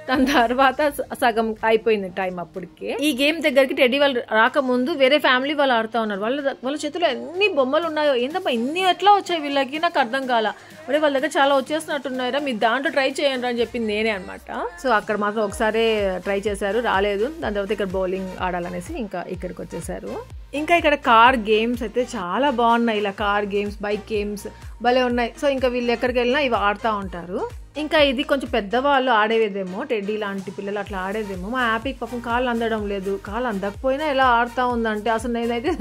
దాని తర్వాత సగం అయిపోయింది టైం అప్పటికే. ఈ గేమ్ దగ్గరికి టెడ్డీ వాళ్ళు రాకముందు వేరే ఫ్యామిలీ వాళ్ళు ఆడుతూ ఉన్నారు. వాళ్ళ చేతిలో ఎన్ని బొమ్మలు ఉన్నాయో, ఏందబ్బా ఇన్ని ఎట్లా వచ్చాయి వీళ్ళకి, నాకు అర్థం కాల. అంటే వాళ్ళ దగ్గర చాలా వచ్చేస్తున్నట్టున్నారా, మీరు దాంట్లో ట్రై చేయండి అని చెప్పింది నేనే అనమాట. సో అక్కడ మాత్రం ఒకసారి ట్రై చేశారు, రాలేదు. దాని తర్వాత ఇక్కడ బౌలింగ్ ఆడాలనేసి ఇంకా ఇక్కడికి వచ్చేసారు. ఇంకా ఇక్కడ కార్ గేమ్స్ అయితే చాలా బాగున్నాయి, ఇలా కార్ గేమ్స్, బైక్ గేమ్స్ భలే ఉన్నాయి. సో ఇంకా వీళ్ళు ఎక్కడికి వెళ్ళినా ఇవి ఆడుతూ ఉంటారు. ఇంకా ఇది కొంచెం పెద్దవాళ్ళు ఆడేదేమో, టెడ్డీ లాంటి పిల్లలు అట్లా ఆడేదేమో. మా హ్యాపీకి పాపం కాళ్ళు అందడం లేదు, కాళ్ళు అందకపోయినా ఎలా ఆడుతూ ఉందంటే అసలు నేనైతే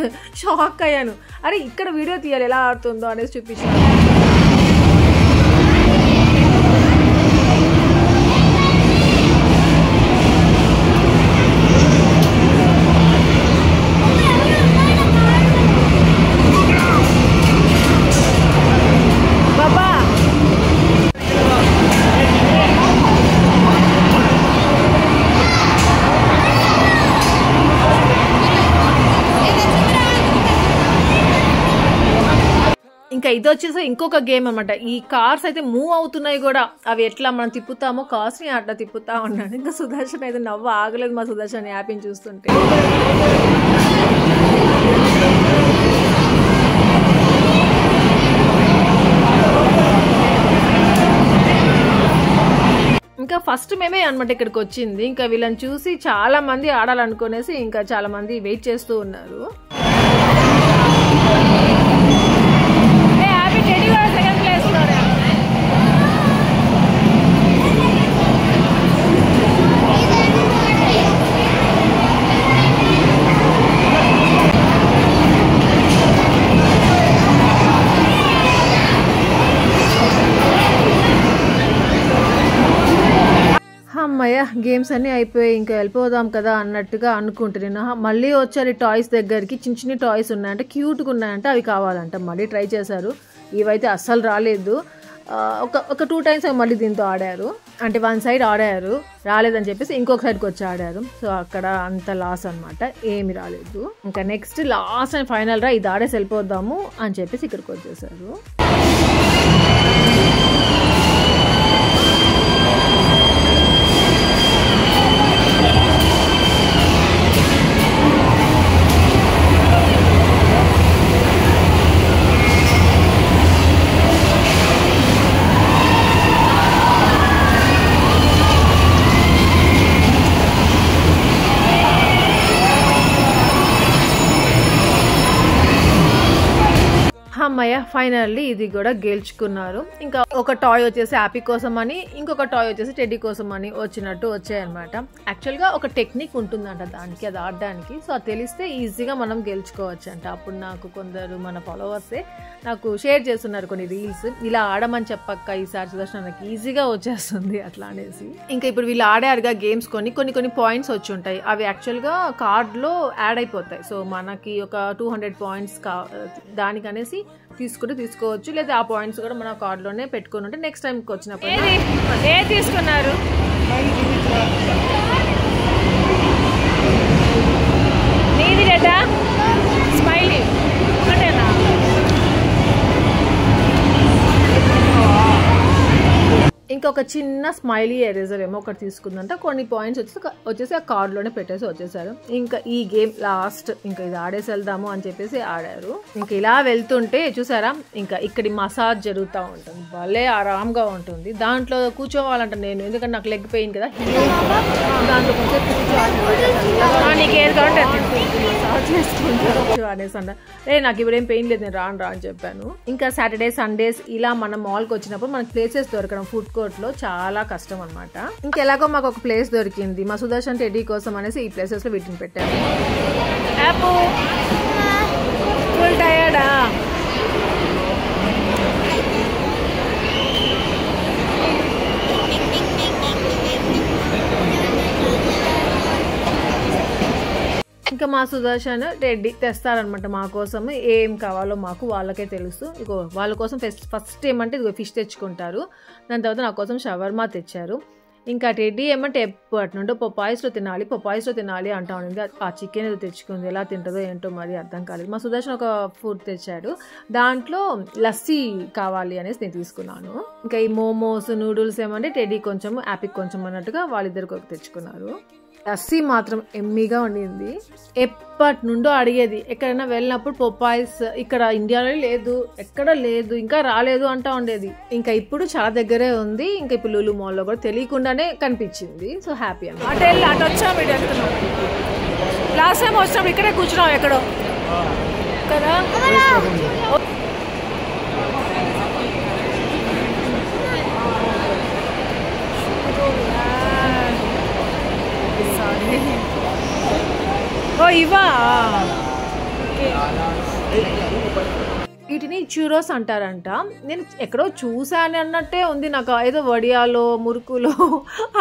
షాక్ అయ్యాను. అరే ఇక్కడ వీడియో తీయాలి ఎలా ఆడుతుందో అనేసి చూపించాను. ఇంకా ఇది వచ్చేసి ఇంకొక గేమ్ అనమాట. ఈ కార్స్ అయితే మూవ్ అవుతున్నాయి కూడా, అవి ఎట్లా మనం తిప్పుతామో కార్స్ ని అట్లా తిప్పుతా ఉన్నాను. ఇంకా సుదర్శన్ అయితే నవ్వు ఆగలేదు మా సుదర్శన్ హ్యాపీని చూస్తుంటే. ఇంకా ఫస్ట్ మేమే అనమాట ఇక్కడికి వచ్చింది. ఇంకా వీళ్ళని చూసి చాలా మంది ఆడాలనుకునేసి ఇంకా చాలా మంది వెయిట్ చేస్తూ ఉన్నారు. అమ్మయ్య గేమ్స్ అన్నీ అయిపోయాయి, ఇంకా వెళ్ళిపోదాం కదా అన్నట్టుగా అనుకుంటున్నాను. మళ్ళీ వచ్చారు టాయ్స్ దగ్గరికి, చిన్న చిన్న టాయ్స్ ఉన్నాయంటే, క్యూట్గా ఉన్నాయంటే అవి కావాలంట. మళ్ళీ ట్రై చేశారు, ఇవైతే అస్సలు రాలేదు. ఒక 2 times మళ్ళీ దీంతో ఆడారు. అంటే వన్ సైడ్ ఆడారు, రాలేదని చెప్పేసి ఇంకొక సైడ్కి వచ్చి ఆడారు. సో అక్కడ అంత లాస్ అనమాట, ఏమి రాలేదు. ఇంకా నెక్స్ట్ లాస్ట్ అండ్ ఫైనల్ రా, ఇది ఆడేసి వెళ్ళిపోద్దాము అని చెప్పేసి ఇక్కడికి వచ్చేసారు. అమ్మయ్య, ఫైనల్లీ ఇది కూడా గెలుచుకున్నారు. ఇంకా ఒక టాయ్ వచ్చేసి హ్యాపీ కోసం అని, ఇంకొక టాయ్ వచ్చేసి టెడ్డీ కోసం అని వచ్చినట్టు వచ్చాయన్నమాట. యాక్చువల్గా ఒక టెక్నిక్ ఉంటుందంట దానికి, అది ఆడడానికి. సో అది తెలిస్తే ఈజీగా మనం గెలుచుకోవచ్చు అంట. అప్పుడు నాకు కొందరు మన ఫాలోవర్సే నాకు షేర్ చేస్తున్నారు కొన్ని రీల్స్, ఇలా ఆడమని చెప్పక్క ఈసారి సుదర్శన్ నాకు ఈజీగా వచ్చేస్తుంది అట్లా అనేసి. ఇంకా ఇప్పుడు వీళ్ళు ఆడారుగా గేమ్స్ కొన్ని పాయింట్స్ వచ్చి ఉంటాయి, అవి యాక్చువల్గా కార్డ్లో యాడ్ అయిపోతాయి. సో మనకి ఒక 200 పాయింట్స్ దానికనేసి తీసుకోవచ్చు, లేదా ఆ పాయింట్స్ కూడా మన కార్డులోనే పెట్టుకుని ఉంటే నెక్స్ట్ టైంకి వచ్చినప్పుడు తీసుకున్నారు. నీది లేదా స్మైలీ ఒకటేనా? ఇంకొక చిన్న స్మైలీ ఎరేజర్ ఏమో ఒకటి తీసుకుందంట. కొన్ని పాయింట్స్ వచ్చేసి ఆ కార్డులోనే పెట్టేసి వచ్చేసారు. ఇంకా ఈ గేమ్ లాస్ట్, ఇంకా ఇది ఆడేసి వెళ్దాము అని చెప్పేసి ఆడారు. ఇంకా ఇలా వెళ్తుంటే చూసారా, ఇంకా ఇక్కడి మసాజ్ జరుగుతూ ఉంటుంది, భలే ఆరాంగా ఉంటుంది. దాంట్లో కూర్చోవాలంట నేను, ఎందుకంటే నాకు లెగ్ పెయిన్ కదా, దాంట్లో కొంచెం మసాజ్ చేసుకుంటా అనేసి అంట. నాకు ఇప్పుడేం పెయిన్ లేదు, నేను రాను రా అని చెప్పాను. ఇంకా సాటర్డే సండేస్ ఇలా మనం మాల్కి వచ్చినప్పుడు మనకి ప్లేసెస్ దొరకడం ఫుడ్ కోర్ట్ లో చాలా కష్టం అనమాట. ఇంకెలాగో మాకు ఒక ప్లేస్ దొరికింది, మా సుదర్శన్ టెడ్డీ కోసం అనేసి ఈ ప్లేసెస్ లో వీటిని పెట్టాము. ఫుల్ టయర్డా? ఇంకా మా సుదర్శన్ రెడ్డి తెస్తారనమాట మా కోసం, ఏం కావాలో మాకు వాళ్ళకే తెలుసు. ఇగో వాళ్ళ కోసం ఫస్ట్ ఏమంటే ఇదిగో ఫిష్ తెచ్చుకుంటారు, దాని తర్వాత నా కోసం షవర్మా తెచ్చారు. ఇంకా టెడ్డీ ఏమంటే ఎప్పటి నుండో పపాయిస్లో తినాలి అంటా ఉండింది. ఆ చికెన్ ఏదో తెచ్చుకుంది, ఎలా తింటుందో ఏంటో మరి అర్థం కాలేదు. మా సుదర్శన్ ఒక ఫుడ్ తెచ్చాడు, దాంట్లో లస్సీ కావాలి అనేసి నేను తీసుకున్నాను. ఇంకా ఈ మోమోస్ నూడిల్స్ ఏమంటే టెడ్డీ కొంచెం యాపిక్ కొంచెం అన్నట్టుగా వాళ్ళిద్దరికి ఒక తెచ్చుకున్నారు. లస్సీ మాత్రం ఎమ్మిగా ఉండింది. ఎప్పటి నుండో అడిగేది, ఎక్కడైనా వెళ్ళినప్పుడు పొపాయిస్ ఇక్కడ ఇండియాలో లేదు, ఎక్కడ లేదు, ఇంకా రాలేదు అంటా ఉండేది. ఇంకా ఇప్పుడు చాలా దగ్గరే ఉంది. ఇంకా ఇప్పుడు లులు మాల్లో కూడా తెలియకుండానే కనిపించింది. సో హ్యాపీ అన్న. అటు వచ్చాము, ఇటు వెళ్తున్నాం. లాస్ట్ టైం వచ్చినప్పుడు ఇక్కడే కూర్చున్నాం ఎక్కడో కదా. ఓ ఇవా, వీటిని చూరోస్ అంటారంట. నేను ఎక్కడో చూసాను అన్నట్టే ఉంది నాకు, ఏదో వడియాలో మురుకులో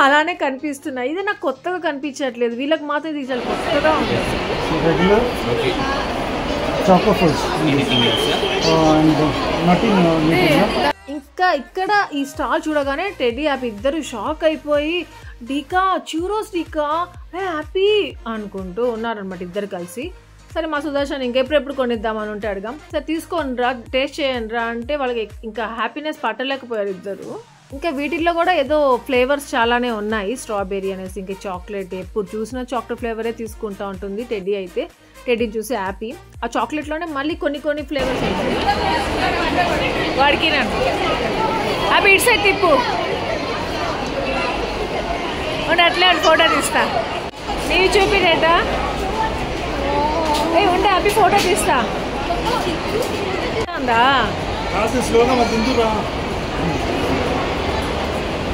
అలానే కనిపిస్తున్నాయి. ఇది నాకు కొత్తగా కనిపించట్లేదు, వీళ్ళకి మాత్రం ఇది చాలా కొత్తగా ఉంది. ఇంకా ఇక్కడ ఈ స్టాల్ చూడగానే టెడ్డీ హ్యాపీ ఇద్దరు షాక్ అయిపోయి డీకా చూరోస్ డీకా హ్యాపీ అనుకుంటూ ఉన్నారనమాట ఇద్దరు కలిసి. సరే మా సుదర్శన్ ఇంకెప్పుడెప్పుడు కొనిద్దామని ఉంటే అడగాం. సరే తీసుకోండి రా, టేస్ట్ చేయండి రా అంటే వాళ్ళకి ఇంకా హ్యాపీనెస్ పట్టలేకపోయారు ఇద్దరు. ఇంకా వీటిల్లో కూడా ఏదో ఫ్లేవర్స్ చాలానే ఉన్నాయి, స్ట్రాబెర్రీ అనేసి, ఇంకా చాక్లెట్, ఎప్పుడు చూసినా చాక్లెట్ ఫ్లేవరే తీసుకుంటూ ఉంటుంది టెడ్డీ అయితే. టెడ్డీని చూసి హ్యాపీ ఆ చాక్లెట్లోనే మళ్ళీ కొన్ని ఫ్లేవర్స్ ఉంటాయి వాడికి. హ్యాపీ ఇటు సైడ్ తిప్పు, అట్లే ఫోటో తీస్తా, నీవి చూపిడేటా ఉంటే హ్యాపీ ఫోటో తీస్తా.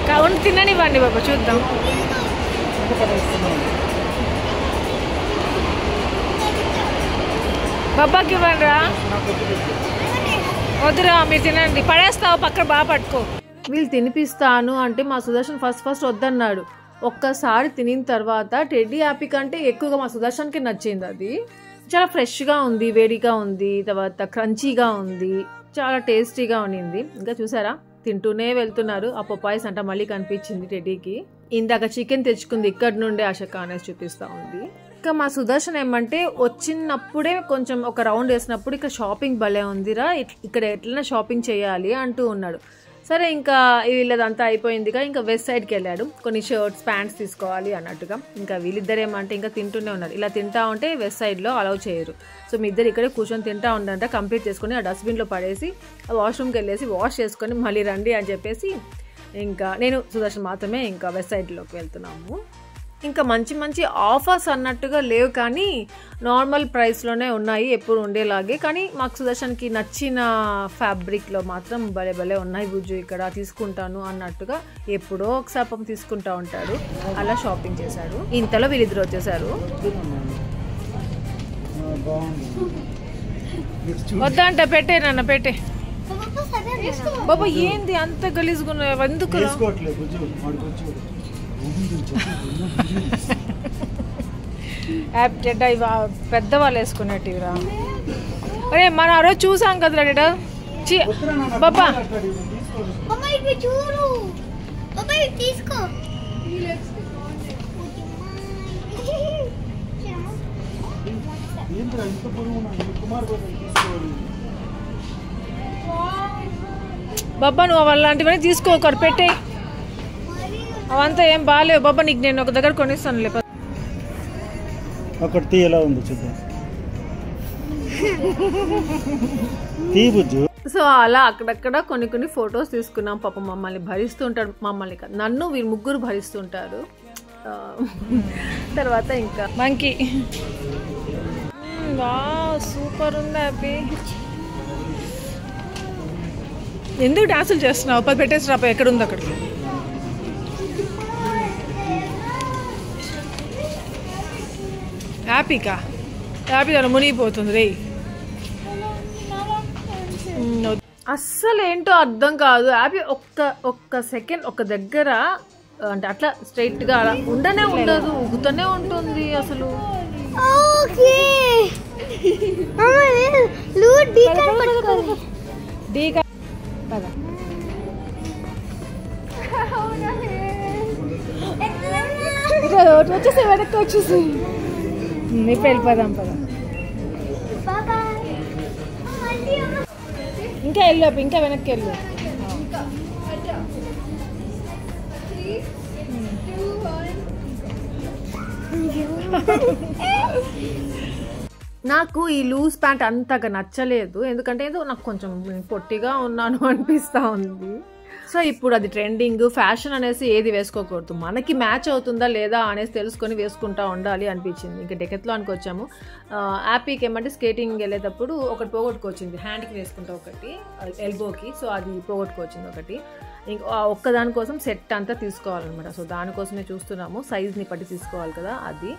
కౌంట్ తిననివ్వండి బాబా, చూద్దాం. బాబాకి ఇవ్వండి రా, వద్దురా మీరు తినండి, పడేస్తావు పక్కన బాగా పట్టుకో. వీళ్ళు తినిపిస్తాను అంటే మా సుదర్శన్ ఫస్ట్ వద్దన్నాడు. ఒక్కసారి తినిన తర్వాత టెడ్డీ హ్యాపీ కంటే ఎక్కువగా మా సుదర్శన్కి నచ్చింది. అది చాలా ఫ్రెష్గా ఉంది, వేడిగా ఉంది, తర్వాత క్రంచీగా ఉంది, చాలా టేస్టీగా ఉండింది. ఇంకా చూసారా తింటూనే వెళ్తున్నారు. ఆ పపాయిస్ అంట మళ్ళీ కనిపించింది టెడ్డీకి. ఇందాక చికెన్ తెచ్చుకుంది ఇక్కడ నుండే ఆశక అనేసి చూపిస్తూ ఉంది. ఇంకా మా సుదర్శన్ ఏమంటే వచ్చినప్పుడే కొంచెం ఒక రౌండ్ వేసినప్పుడు ఇక్కడ షాపింగ్ భలే ఉందిరా, ఇక్కడ ఎట్లైనా షాపింగ్ చేయాలి అంటూ ఉన్నాడు. సరే ఇంకా వీళ్ళదంతా అయిపోయిందిగా ఇంకా వెస్ట్ సైడ్కి వెళ్ళాడు. కొన్ని షర్ట్స్ ప్యాంట్స్ తీసుకోవాలి అన్నట్టుగా. ఇంకా వీళ్ళిద్దరు ఏమంటే ఇంకా తింటూనే ఉన్నారు. ఇలా తింటా ఉంటే వెస్ట్ సైడ్లో అలౌ చేయరు. సో మీ ఇద్దరు ఇక్కడే కూర్చొని తింటా ఉండంట. కంప్లీట్ చేసుకొని ఆ డస్ట్బిన్లో పడేసి వాష్రూమ్కి వెళ్ళేసి వాష్ చేసుకొని మళ్ళీ రండి అని చెప్పేసి ఇంకా నేను సుదర్శన్ మాత్రమే ఇంకా వెస్ట్ సైడ్లోకి వెళ్తున్నాము. ఇంకా మంచి మంచి ఆఫర్స్ అన్నట్టుగా లేవు కానీ నార్మల్ ప్రైస్లోనే ఉన్నాయి ఎప్పుడు ఉండేలాగే. కానీ మాకు సుదర్శన్కి నచ్చిన ఫ్యాబ్రిక్లో మాత్రం భలే భలే ఉన్నాయి బుజ్జు, ఇక్కడ తీసుకుంటాను అన్నట్టుగా ఎప్పుడో ఒకసారి పాపం తీసుకుంటా ఉంటాడు. అలా షాపింగ్ చేశాడు. ఇంతలో వీళ్ళిద్దరు వచ్చేసారు. వద్దా అంటే పెట్టే నాన్న పెట్టే. బాబా ఏంది అంత గలీజ్గా ఎందుకు పెద్దవాళ్ళు వేసుకునేటివిరా. అరే మనం ఆ రోజు చూసాం కదరా డేటా. బాబా బాబా నువ్వు అలాంటివన్నీ తీసుకో, పెట్టే. అవంతా ఏం బాగాలేవు బాబా, నీకు నేను ఒక దగ్గర కొనిస్తాను. లేకపోతే ఒకటి ఎలా ఉంది చూద్దాం. సో అలా అక్కడక్కడ కొన్ని కొన్ని ఫొటోస్ తీసుకున్నాం. పాప మమ్మల్ని భరిస్తుంటాడు, మమ్మల్ని కాదు నన్ను వీరు ముగ్గురు భరిస్తుంటారు. తర్వాత ఇంకా మంకీ సూపర్ ఉంది హ్యాపీ. ఎందుకు డాన్సులు చేస్తున్నావు? పది పెట్టేసి రాపా, ఎక్కడ ఉంది అక్కడికి. హ్యాపీకా హ్యాపీ దాని మునిగిపోతుంది రే. అస్సలు ఏంటో అర్థం కాదు. హ్యాపీ ఒక్క సెకండ్ ఒక దగ్గర అంటే అట్లా స్ట్రైట్గా అలా ఉండనే ఉండదు, ఊగుతూనే ఉంటుంది అసలు. వచ్చేసి వెనక్కి వచ్చేసి ఇప్పుడు వెళ్ళిపోదాం పదా. ఇంకా వెళ్ళు, ఇంకా వెనక్కి వెళ్ళు. నాకు ఈ లూజ్ ప్యాంట్ అంతగా నచ్చలేదు, ఎందుకంటే ఏదో నాకు కొంచెం పొట్టిగా ఉన్నాను అనిపిస్తూ ఉంది. సో ఇప్పుడు అది ట్రెండింగ్ ఫ్యాషన్ అనేసి ఏది వేసుకోకూడదు, మనకి మ్యాచ్ అవుతుందా లేదా అనేసి తెలుసుకొని వేసుకుంటా ఉండాలి అనిపించింది. ఇంకా డెకెత్లాన్కి వచ్చాము. యాపీకి ఏమంటే స్కేటింగ్ వెళ్ళేటప్పుడు ఒకటి పోగొట్టుకొచ్చింది, హ్యాండ్కి వేసుకుంటా ఒకటి ఎల్బోకి. సో అది పోగొట్టుకొచ్చింది ఒకటి. ఇంకా ఒక్కదానికోసం సెట్ అంతా తీసుకోవాలన్నమాట. సో దానికోసమే చూస్తున్నాము, సైజ్ని పట్టి తీసుకోవాలి కదా అది.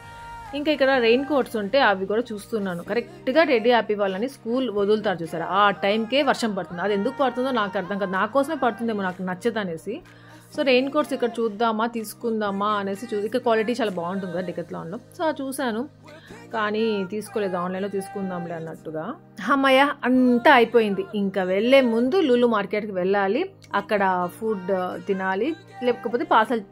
ఇంకా ఇక్కడ రెయిన్ కోట్స్ ఉంటే అవి కూడా చూస్తున్నాను. కరెక్ట్గా రెడీ హ్యాపీ వాళ్ళని స్కూల్ వదులుతారు చూసారా, ఆ టైంకే వర్షం పడుతుంది. అది ఎందుకు పడుతుందో నాకు అర్థం కాదు, నా కోసమే పడుతుందేమో నాకు నచ్చదు అనేసి. సో రెయిన్ కోట్స్ ఇక్కడ చూద్దామా తీసుకుందామా అనేసి ఇక్కడ క్వాలిటీ చాలా బాగుంటుంది కదా డెకెత్లాన్లో. సో చూశాను కానీ తీసుకోలేదు, ఆన్లైన్లో తీసుకుందాంలే అన్నట్టుగా. అమ్మయ్య అంతా అయిపోయింది. ఇంకా వెళ్ళే ముందు లులు మార్కెట్కి వెళ్ళాలి, అక్కడ ఫుడ్ తినాలి, లేకపోతే పార్సల్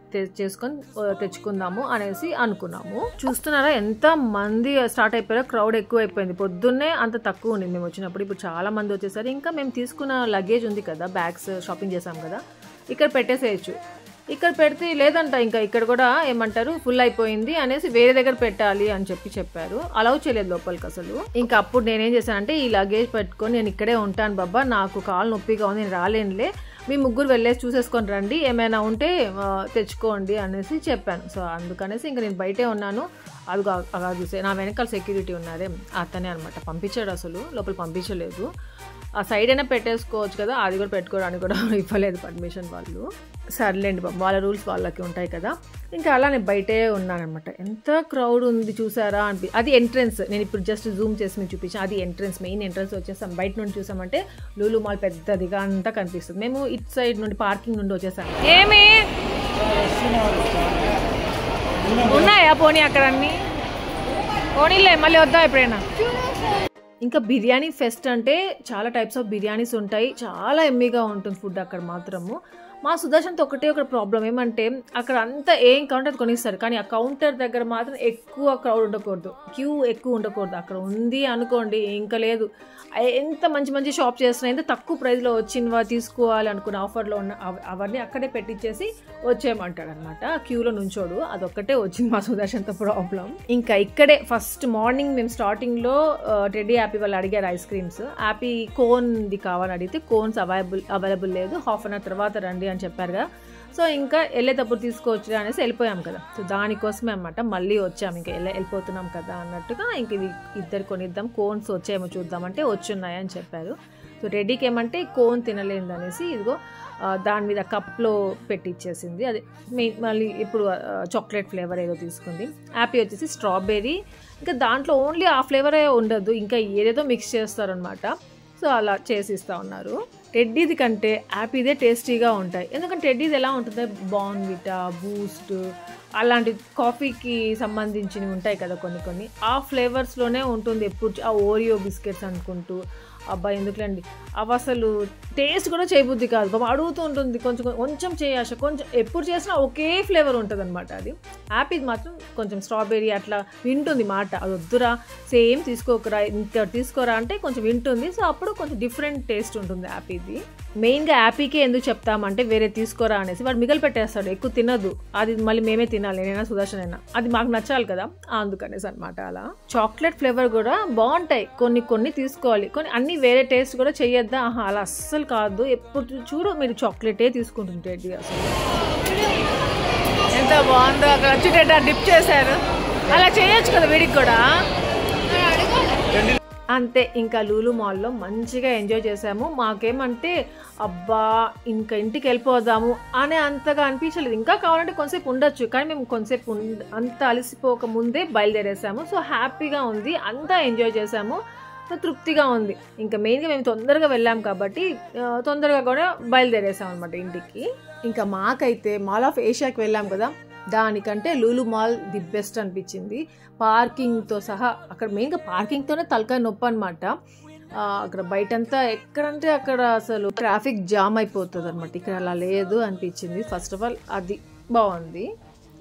చేసుకొని తెచ్చుకుందాము అనేసి అనుకున్నాము. చూస్తున్నారా ఎంత మంది స్టార్ట్ అయిపోయారో, క్రౌడ్ ఎక్కువ అయిపోయింది. పొద్దున్నే అంత తక్కువ ఉంది మేము వచ్చినప్పుడు, ఇప్పుడు చాలా మంది వచ్చేసారు. ఇంకా మేము తీసుకున్న లగేజ్ ఉంది కదా, బ్యాగ్స్ షాపింగ్ చేసాం కదా, ఇక్కడ పెట్టేసేయచ్చు. ఇక్కడ పెడితే లేదంట, ఇంకా ఇక్కడ కూడా ఏమంటారు ఫుల్ అయిపోయింది అనేసి వేరే దగ్గర పెట్టాలి అని చెప్పారు. అలౌ చేయలేదు లోపలికి అసలు. ఇంకా అప్పుడు నేనేం చేశానంటే ఈ లగేజ్ పెట్టుకొని నేను ఇక్కడే ఉంటాను బాబా, నాకు కాలు నొప్పిగా ఉంది, నేను రాలేనులే, మీ ముగ్గురు వెళ్ళేసి చూసేసుకొని రండి, ఏమైనా ఉంటే తెచ్చుకోండి అనేసి చెప్పాను. సో అందుకనేసి ఇంకా నేను బయటే ఉన్నాను. అది అలా చూసే నా వెనకాల సెక్యూరిటీ ఉన్నారే, అతనే అనమాట పంపించాడు, అసలు లోపల పంపించలేదు. ఆ సైడ్ అయినా పెట్టేసుకోవచ్చు కదా, అది కూడా పెట్టుకోవడానికి కూడా ఇవ్వలేదు పర్మిషన్ వాళ్ళు. సర్లేండి బాబు, వాళ్ళ రూల్స్ వాళ్ళకి ఉంటాయి కదా. ఇంకా అలా నేను బయటే ఉన్నానమాట. ఎంత క్రౌడ్ ఉంది చూసారా అది ఎంట్రన్స్. నేను ఇప్పుడు జస్ట్ జూమ్ చేసి మీకు చూపించాను, అది ఎంట్రన్స్, మెయిన్ ఎంట్రన్స్ వచ్చేసాం. బయట నుండి చూసామంటే లూలు మాల్ పెద్దదిగా అంతా కనిపిస్తుంది. మేము ఇటు సైడ్ నుండి పార్కింగ్ నుండి వచ్చేసాం. ఏమి ఉన్నాయా పోనీ అక్కడ అన్నీ పోనీలే, మళ్ళీ వద్దా ఎప్పుడైనా. ఇంకా బిర్యానీ ఫెస్ట్ అంటే చాలా టైప్స్ ఆఫ్ బిర్యానీస్ ఉంటాయి, చాలా ఎమ్మీగా ఉంటుంది ఫుడ్ అక్కడ మాత్రము. మా సుదర్శన్తో ఒకటే ఒక ప్రాబ్లం ఏమంటే అక్కడ అంతా ఏం కౌంటర్ కొనిస్తారు, కానీ ఆ కౌంటర్ దగ్గర మాత్రం ఎక్కువ క్రౌడ్ ఉండకూడదు, క్యూ ఎక్కువ ఉండకూడదు. అక్కడ ఉంది అనుకోండి ఇంకా లేదు, ఎంత మంచి మంచి షాప్ చేస్తున్నా ఎంత తక్కువ ప్రైస్లో వచ్చినవా తీసుకోవాలి అనుకున్న ఆఫర్లో ఉన్న అవన్నీ అక్కడే పెట్టించేసి వచ్చేయమంటాడు అనమాట. క్యూలో నుంచోడు, అదొక్కటే వచ్చింది మా సుదర్శన్తో ప్రాబ్లం. ఇంకా ఇక్కడే ఫస్ట్ మార్నింగ్ మేము స్టార్టింగ్లో టెడ్డీ హ్యాపీ వాళ్ళు అడిగారు ఐస్ క్రీమ్స్. హ్యాపీ కోన్ది కావాలని అడిగితే కోన్స్ అవైలబుల్ లేదు, హాఫ్ అన్ అవర్ తర్వాత రండి అని చెప్పారుగా. సో ఇంకా వెళ్ళేటప్పుడు తీసుకోవచ్చు అనేసి వెళ్ళిపోయాం కదా. సో దానికోసమే అనమాట మళ్ళీ వచ్చాము, ఇంకా వెళ్ళిపోతున్నాం కదా అన్నట్టుగా. ఇంక ఇవి ఇద్దరు కొనిద్దాం, కోన్స్ వచ్చాయేమో చూద్దామంటే వచ్చున్నాయని చెప్పారు. సో రెడీకి ఏమంటే కోన్ తినలేదు అనేసి ఇదిగో దాని మీద కప్లో పెట్టిచ్చేసింది. అదే మళ్ళీ ఇప్పుడు చాక్లెట్ ఫ్లేవర్ ఏదో తీసుకుంది. హ్యాపీ వచ్చేసి స్ట్రాబెర్రీ, ఇంకా దాంట్లో ఓన్లీ ఆ ఫ్లేవరే ఉండదు, ఇంకా ఏదేదో మిక్స్ చేస్తారనమాట. సో అలా చేసి ఇస్తూ ఉన్నారు. టెడ్డీది కంటే హ్యాపీదే టేస్టీగా ఉంటాయి, ఎందుకంటే టెడ్డీది ఎలా ఉంటుంది బార్న్విటా, బూస్ట్ అలాంటి కాఫీకి సంబంధించినవి ఉంటాయి కదా కొన్ని ఆ ఫ్లేవర్స్లోనే ఉంటుంది ఎప్పుడు. ఆ ఓరియో బిస్కెట్స్ అనుకుంటూ అబ్బా ఎందుకులేండి అవి అసలు టేస్ట్ కూడా చేయబుద్ధి కాదు, బాబా అడుగుతూ ఉంటుంది కొంచెం చేయాశ, కొంచెం ఎప్పుడు చేసినా ఒకే ఫ్లేవర్ ఉంటుంది అనమాట. అది హ్యాపీది మాత్రం కొంచెం స్ట్రాబెర్రీ అట్లా వింటుంది మాట, అది వద్దురా సేమ్ తీసుకోకరా ఇంకా తీసుకోరా అంటే కొంచెం వింటుంది. సో అప్పుడు కొంచెం డిఫరెంట్ టేస్ట్ ఉంటుంది హ్యాపీది. మెయిన్గా హ్యాపీకే ఎందుకు చెప్తామంటే వేరే తీసుకోరా అనేసి వాడు మిగిలి పెట్టేస్తాడు, ఎక్కువ తినదు, అది మళ్ళీ మేమే తినాలి, నేనైనా సుదర్శన్ అయినా, అది మాకు నచ్చాలి కదా అందుకనేసి అనమాట. అలా చాక్లెట్ ఫ్లేవర్ కూడా బాగుంటాయి, కొన్ని తీసుకోవాలి, కొన్ని అన్ని వేరే టేస్ట్ కూడా చెయ్యొద్దా, అలా అస్సలు కాదు, ఎప్పుడు చూడు మీరు చాక్లెటే తీసుకుంటుంటే. అసలు ఎంత బాగుందో, అక్కడ వచ్చేటట్టు డిప్ చేశారు, అలా చేయొచ్చు కదా వీడికి కూడా. అంతే, ఇంకా లూలు మాల్లో మంచిగా ఎంజాయ్ చేసాము. మాకేమంటే అబ్బా ఇంకా ఇంటికి వెళ్ళిపోదాము అనే అంతగా అనిపించలేదు, ఇంకా కావాలంటే కొంతసేపు ఉండొచ్చు, కానీ మేము కొంతసేపు అంత అలసిపోక ముందే బయలుదేరేసాము. సో హ్యాపీగా ఉంది, అంతా ఎంజాయ్ చేసాము, తృప్తిగా ఉంది. ఇంకా మెయిన్గా మేము తొందరగా వెళ్ళాం కాబట్టి తొందరగా కూడా బయలుదేరేసాం అనమాట ఇంటికి. ఇంకా మాకైతే మాల్ ఆఫ్ ఏషియాకి వెళ్ళాం కదా, దానికంటే లూలు మాల్ ది బెస్ట్ అనిపించింది. పార్కింగ్తో సహా, అక్కడ మెయిన్గా పార్కింగ్తోనే తలకాయ నొప్పి అనమాట. అక్కడ బయటంతా ఎక్కడంటే అక్కడ అసలు ట్రాఫిక్ జామ్ అయిపోతుంది అనమాట, ఇక్కడ అలా లేదు అనిపించింది. ఫస్ట్ ఆఫ్ ఆల్ అది బాగుంది.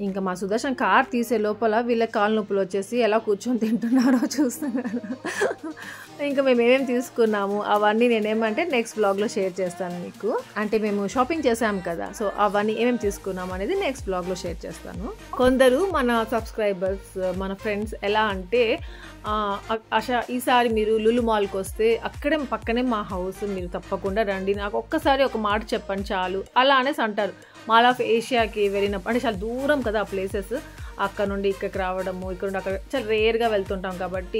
ఇంకా మా సుదర్శన్ కార్ తీసే లోపల వీళ్ళ కాలు నొప్పులు వచ్చేసి ఎలా కూర్చొని తింటున్నారో చూస్తున్నారు. ఇంకా మేము ఏమేమి తీసుకున్నాము అవన్నీ నేనేమంటే నెక్స్ట్ బ్లాగ్లో షేర్ చేస్తాను మీకు. అంటే మేము షాపింగ్ చేసాం కదా, సో అవన్నీ ఏమేమి తీసుకున్నాము అనేది నెక్స్ట్ బ్లాగ్లో షేర్ చేస్తాను. కొందరు మన సబ్స్క్రైబర్స్, మన ఫ్రెండ్స్ ఎలా అంటే ఆశా ఈసారి మీరు లులు మాల్కి వస్తే అక్కడే పక్కనే మా హౌస్, మీరు తప్పకుండా రండి, నాకు ఒక్కసారి ఒక మాట చెప్పండి చాలు అలా అనేసి అంటారు. మాల్ ఆఫ్ ఏషియాకి వెళ్ళినప్పుడు అంటే చాలా దూరం కదా ఆ ప్లేసెస్, అక్కడ నుండి ఇక్కడికి రావడము, ఇక్కడ నుండి అక్కడ చాలా రేర్గా వెళ్తుంటాం కాబట్టి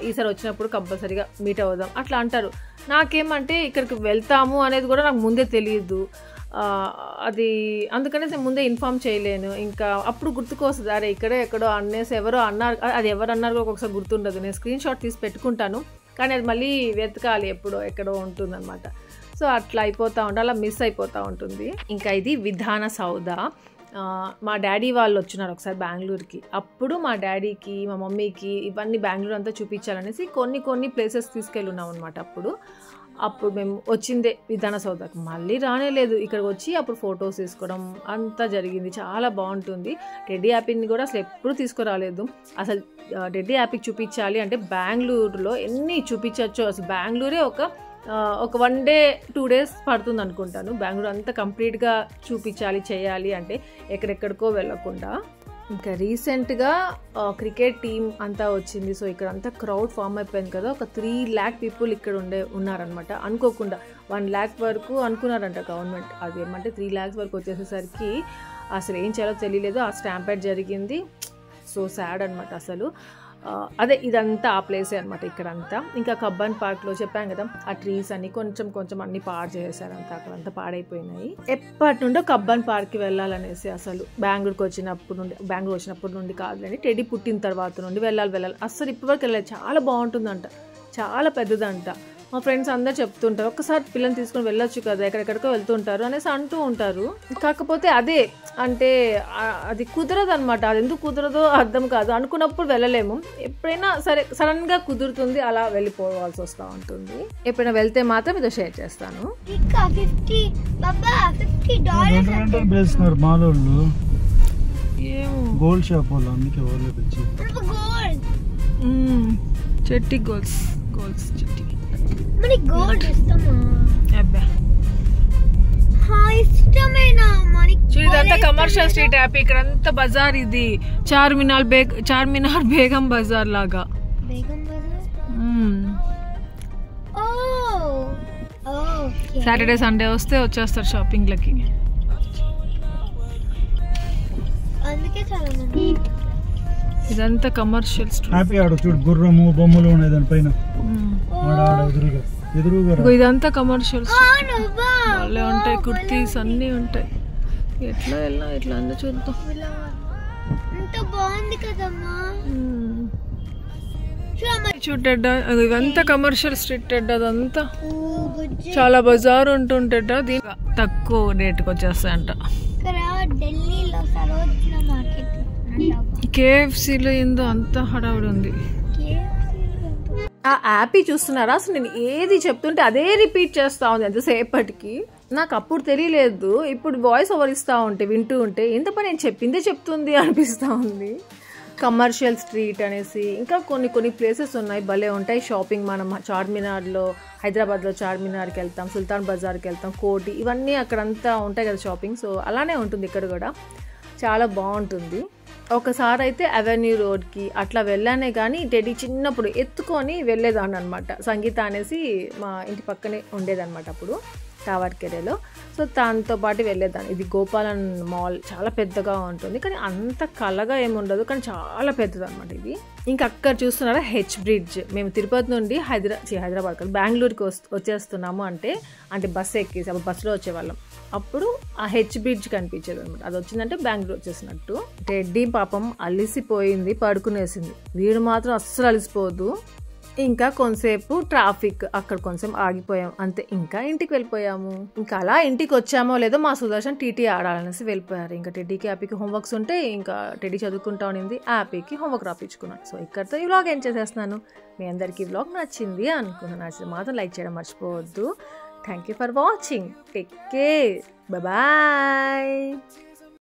ఈసారి వచ్చినప్పుడు కంపల్సరీగా మీట్ అవుదాం అట్లా అంటారు. నాకేమంటే ఇక్కడికి వెళ్తాము అనేది కూడా నాకు ముందే తెలియదు, అది అందుకనే నేను ముందే ఇన్ఫామ్ చేయలేను. ఇంకా అప్పుడు గుర్తుకొస్తుంది, అరే ఇక్కడే ఎక్కడో అనేసి ఎవరో అన్నారు, అది ఎవరు అన్నారు ఒక్కొక్కసారి గుర్తుండదు. నేను స్క్రీన్ షాట్ తీసి పెట్టుకుంటాను, కానీ అది మళ్ళీ వెతకాలి, ఎక్కడో ఉంటుందన్నమాట. సో అట్లా అయిపోతూ ఉంటుంది, అలా మిస్ అయిపోతూ ఉంటుంది. ఇంకా ఇది విధాన సౌద. మా డాడీ వాళ్ళు వచ్చినారు ఒకసారి బెంగళూరుకి, అప్పుడు మా డాడీకి మా మమ్మీకి ఇవన్నీ బెంగళూరు అంతా చూపించాలనేసి కొన్ని ప్లేసెస్ తీసుకెళ్ళున్నాం అనమాట. అప్పుడు మేము వచ్చిందే విధాన సౌదకి, మళ్ళీ రానేలేదు. ఇక్కడికి వచ్చి అప్పుడు ఫొటోస్ తీసుకోవడం అంతా జరిగింది, చాలా బాగుంటుంది. టెడ్డీ హ్యాపీని కూడా అసలు ఎప్పుడు తీసుకురాలేదు. అసలు టెడ్డీ హ్యాపీకి చూపించాలి అంటే బెంగళూరులో ఎన్ని చూపించచ్చో, అసలు బెంగళూరే ఒక 1 day 2 days పడుతుంది అనుకుంటాను. బెంగళూరు అంతా కంప్లీట్గా చూపించాలి చేయాలి అంటే ఎక్కడెక్కడికో వెళ్ళకుండా. ఇంకా రీసెంట్గా క్రికెట్ టీం అంతా వచ్చింది, సో ఇక్కడ అంతా క్రౌడ్ ఫామ్ అయిపోయింది కదా. ఒక 3 lakh people ఇక్కడ ఉన్నారనమాట. అనుకోకుండా 1 lakh వరకు అనుకున్నారంట గవర్నమెంట్, అది ఏమంటే 3 lakhs వరకు వచ్చేసేసరికి అసలు ఏం చేయాలో తెలియలేదు. ఆ స్టాంపేడ్ జరిగింది, సో సాడ్ అనమాట అసలు. అదే ఇదంతా ఆ ప్లేసే అనమాట ఇక్కడంతా. ఇంకా కబ్బన్ పార్క్లో చెప్పాను కదా, ఆ ట్రీస్ అన్ని కొంచెం అన్ని పాడు చేశారంతా, అక్కడంతా పాడైపోయినాయి. ఎప్పటి నుండో కబ్బన్ పార్క్కి వెళ్ళాలనేసి, అసలు బెంగళూరు వచ్చినప్పటి నుండి కాదులేండి, టెడ్డీ పుట్టిన తర్వాత నుండి వెళ్ళాలి అస్సలు ఇప్పటివరకు వెళ్ళాలి. చాలా బాగుంటుందంట, చాలా పెద్దదంట. మా ఫ్రెండ్స్ అందరు చెప్తుంటారు ఒక్కసారి పిల్లల్ని తీసుకొని వెళ్ళొచ్చు కదా, ఎక్కడెక్కడికో వెళ్తుంటారు అనేసి అంటూ ఉంటారు. కాకపోతే అదే అంటే అది కుదరదు అనమాట. అది ఎందుకు కుదరదో అర్థం కాదు. అనుకున్నప్పుడు వెళ్ళలేము, ఎప్పుడైనా సరే సడన్గా కుదురుతుంది, అలా వెళ్ళిపోవాల్సి వస్తూ ఉంటుంది. ఎప్పుడైనా వెళ్తే మాత్రం ఇదో షేర్ చేస్తాను. గోల్డ్ షాప్ వాళ్ళు అందుకే వాళ్ళు చెట్టి గోల్స్ గోల్స్ చెట్టి మనకి గోల్డ్ ఇష్టమా? అబ్బా ఇష్టమేనా మనకి? ఇదంతా కమర్షియల్ స్ట్రీట్ యాప్. ఇక్కడ అంతా బజార్, ఇది చార్మినార్ బేగం బజార్ లాగా. సాటర్డే సండే వస్తే వచ్చేస్తారు షాపింగ్లకి. ఇదంతా కమర్షియల్ స్ట్రీట్. చూడు గుర్రము బొమ్మలు ఉన్నాయి దానిపైన. ఇదంతా కమర్షియల్ వాళ్ళే ఉంటాయి, కుర్తీస్ అన్నీ ఉంటాయి. ఎట్లా వెళ్ళినా ఇట్లా అన్నీ చూద్దాం. చూడడ్డా ఇదంతా కమర్షియల్ స్ట్రీట్. అదంతా చాలా బజార్ ఉంటుంటేట, దీని తక్కువ రేటుకి వచ్చేస్తాయంట. కేఎఫ్సీలో ఏందో అంత హడావుడి ఉంది. ఆ యాప్ చూస్తున్నారా? అసలు నేను ఏది చెప్తుంటే అదే రిపీట్ చేస్తా ఉంది ఎంతసేపటికి. నాకు అప్పుడు తెలియలేదు, ఇప్పుడు వాయిస్ ఓవర్ ఇస్తూ ఉంటే వింటూ ఉంటే ఎంత పని నేను చెప్పిందే చెప్తుంది అనిపిస్తూ ఉంది. కమర్షియల్ స్ట్రీట్ అనేసి ఇంకా కొన్ని ప్లేసెస్ ఉన్నాయి, భలే ఉంటాయి షాపింగ్. మనం చార్మినార్లో, హైదరాబాద్లో చార్మినార్కి వెళ్తాం, సుల్తాన్ బజార్కి వెళ్తాం, కోటి, ఇవన్నీ అక్కడంతా ఉంటాయి కదా షాపింగ్. సో అలానే ఉంటుంది ఇక్కడ కూడా, చాలా బాగుంటుంది. ఒకసారి అయితే అవెన్యూ రోడ్కి అట్లా వెళ్ళానే కానీ టెడీ చిన్నప్పుడు ఎత్తుకొని వెళ్ళేదాన్ని అనమాట. సంగీత అనేసి మా ఇంటి పక్కనే ఉండేదన్నమాట అప్పుడు టావర్కెరేలో. సో దాంతో పాటు వెళ్ళేదాన్ని. ఇది గోపాలన్ మాల్, చాలా పెద్దగా ఉంటుంది కానీ అంత కలగా ఏముండదు, కానీ చాలా పెద్దది అనమాట ఇది. ఇంకా అక్కడ చూస్తున్నారా హెచ్ బ్రిడ్జ్. మేము తిరుపతి నుండి హైదరాబాద్ కాదు బెంగళూరుకి వచ్చేస్తున్నాము అంటే బస్సు ఎక్కేసి అప్పుడు బస్సులో వచ్చేవాళ్ళం. అప్పుడు ఆ హెచ్ బ్రిడ్జ్ కనిపించేది అనమాట. అది వచ్చిందంటే బెంగళూరు వచ్చేసినట్టు. టెడ్డీ పాపం అలిసిపోయింది, పడుకునేసింది. వీడు మాత్రం అస్సలు అలిసిపోదు. ఇంకా కొంతసేపు ట్రాఫిక్, అక్కడ కొంచెం ఆగిపోయాం అంతే. ఇంకా ఇంటికి వెళ్ళిపోయాము. ఇంకా అలా ఇంటికి వచ్చామో లేదో మా సుదర్శన్ టీటీ ఆడాలనేసి వెళ్ళిపోయారు. ఇంకా టెడ్డీకి హ్యాపీకి హోంవర్క్స్ ఉంటే ఇంకా టెడ్డీ చదువుకుంటా ఉన్నింది, హ్యాపీకి హోంవర్క్ రాపించుకున్నాను. సో ఇక్కడితో ఈ వ్లాగ్ ఏం చేసేస్తున్నాను. మీ అందరికీ వ్లాగ్ నచ్చింది అనుకున్నాను. నచ్చితే మాత్రం లైక్ చేయడం మర్చిపోవద్దు. Thank you for watching. Take care. Bye.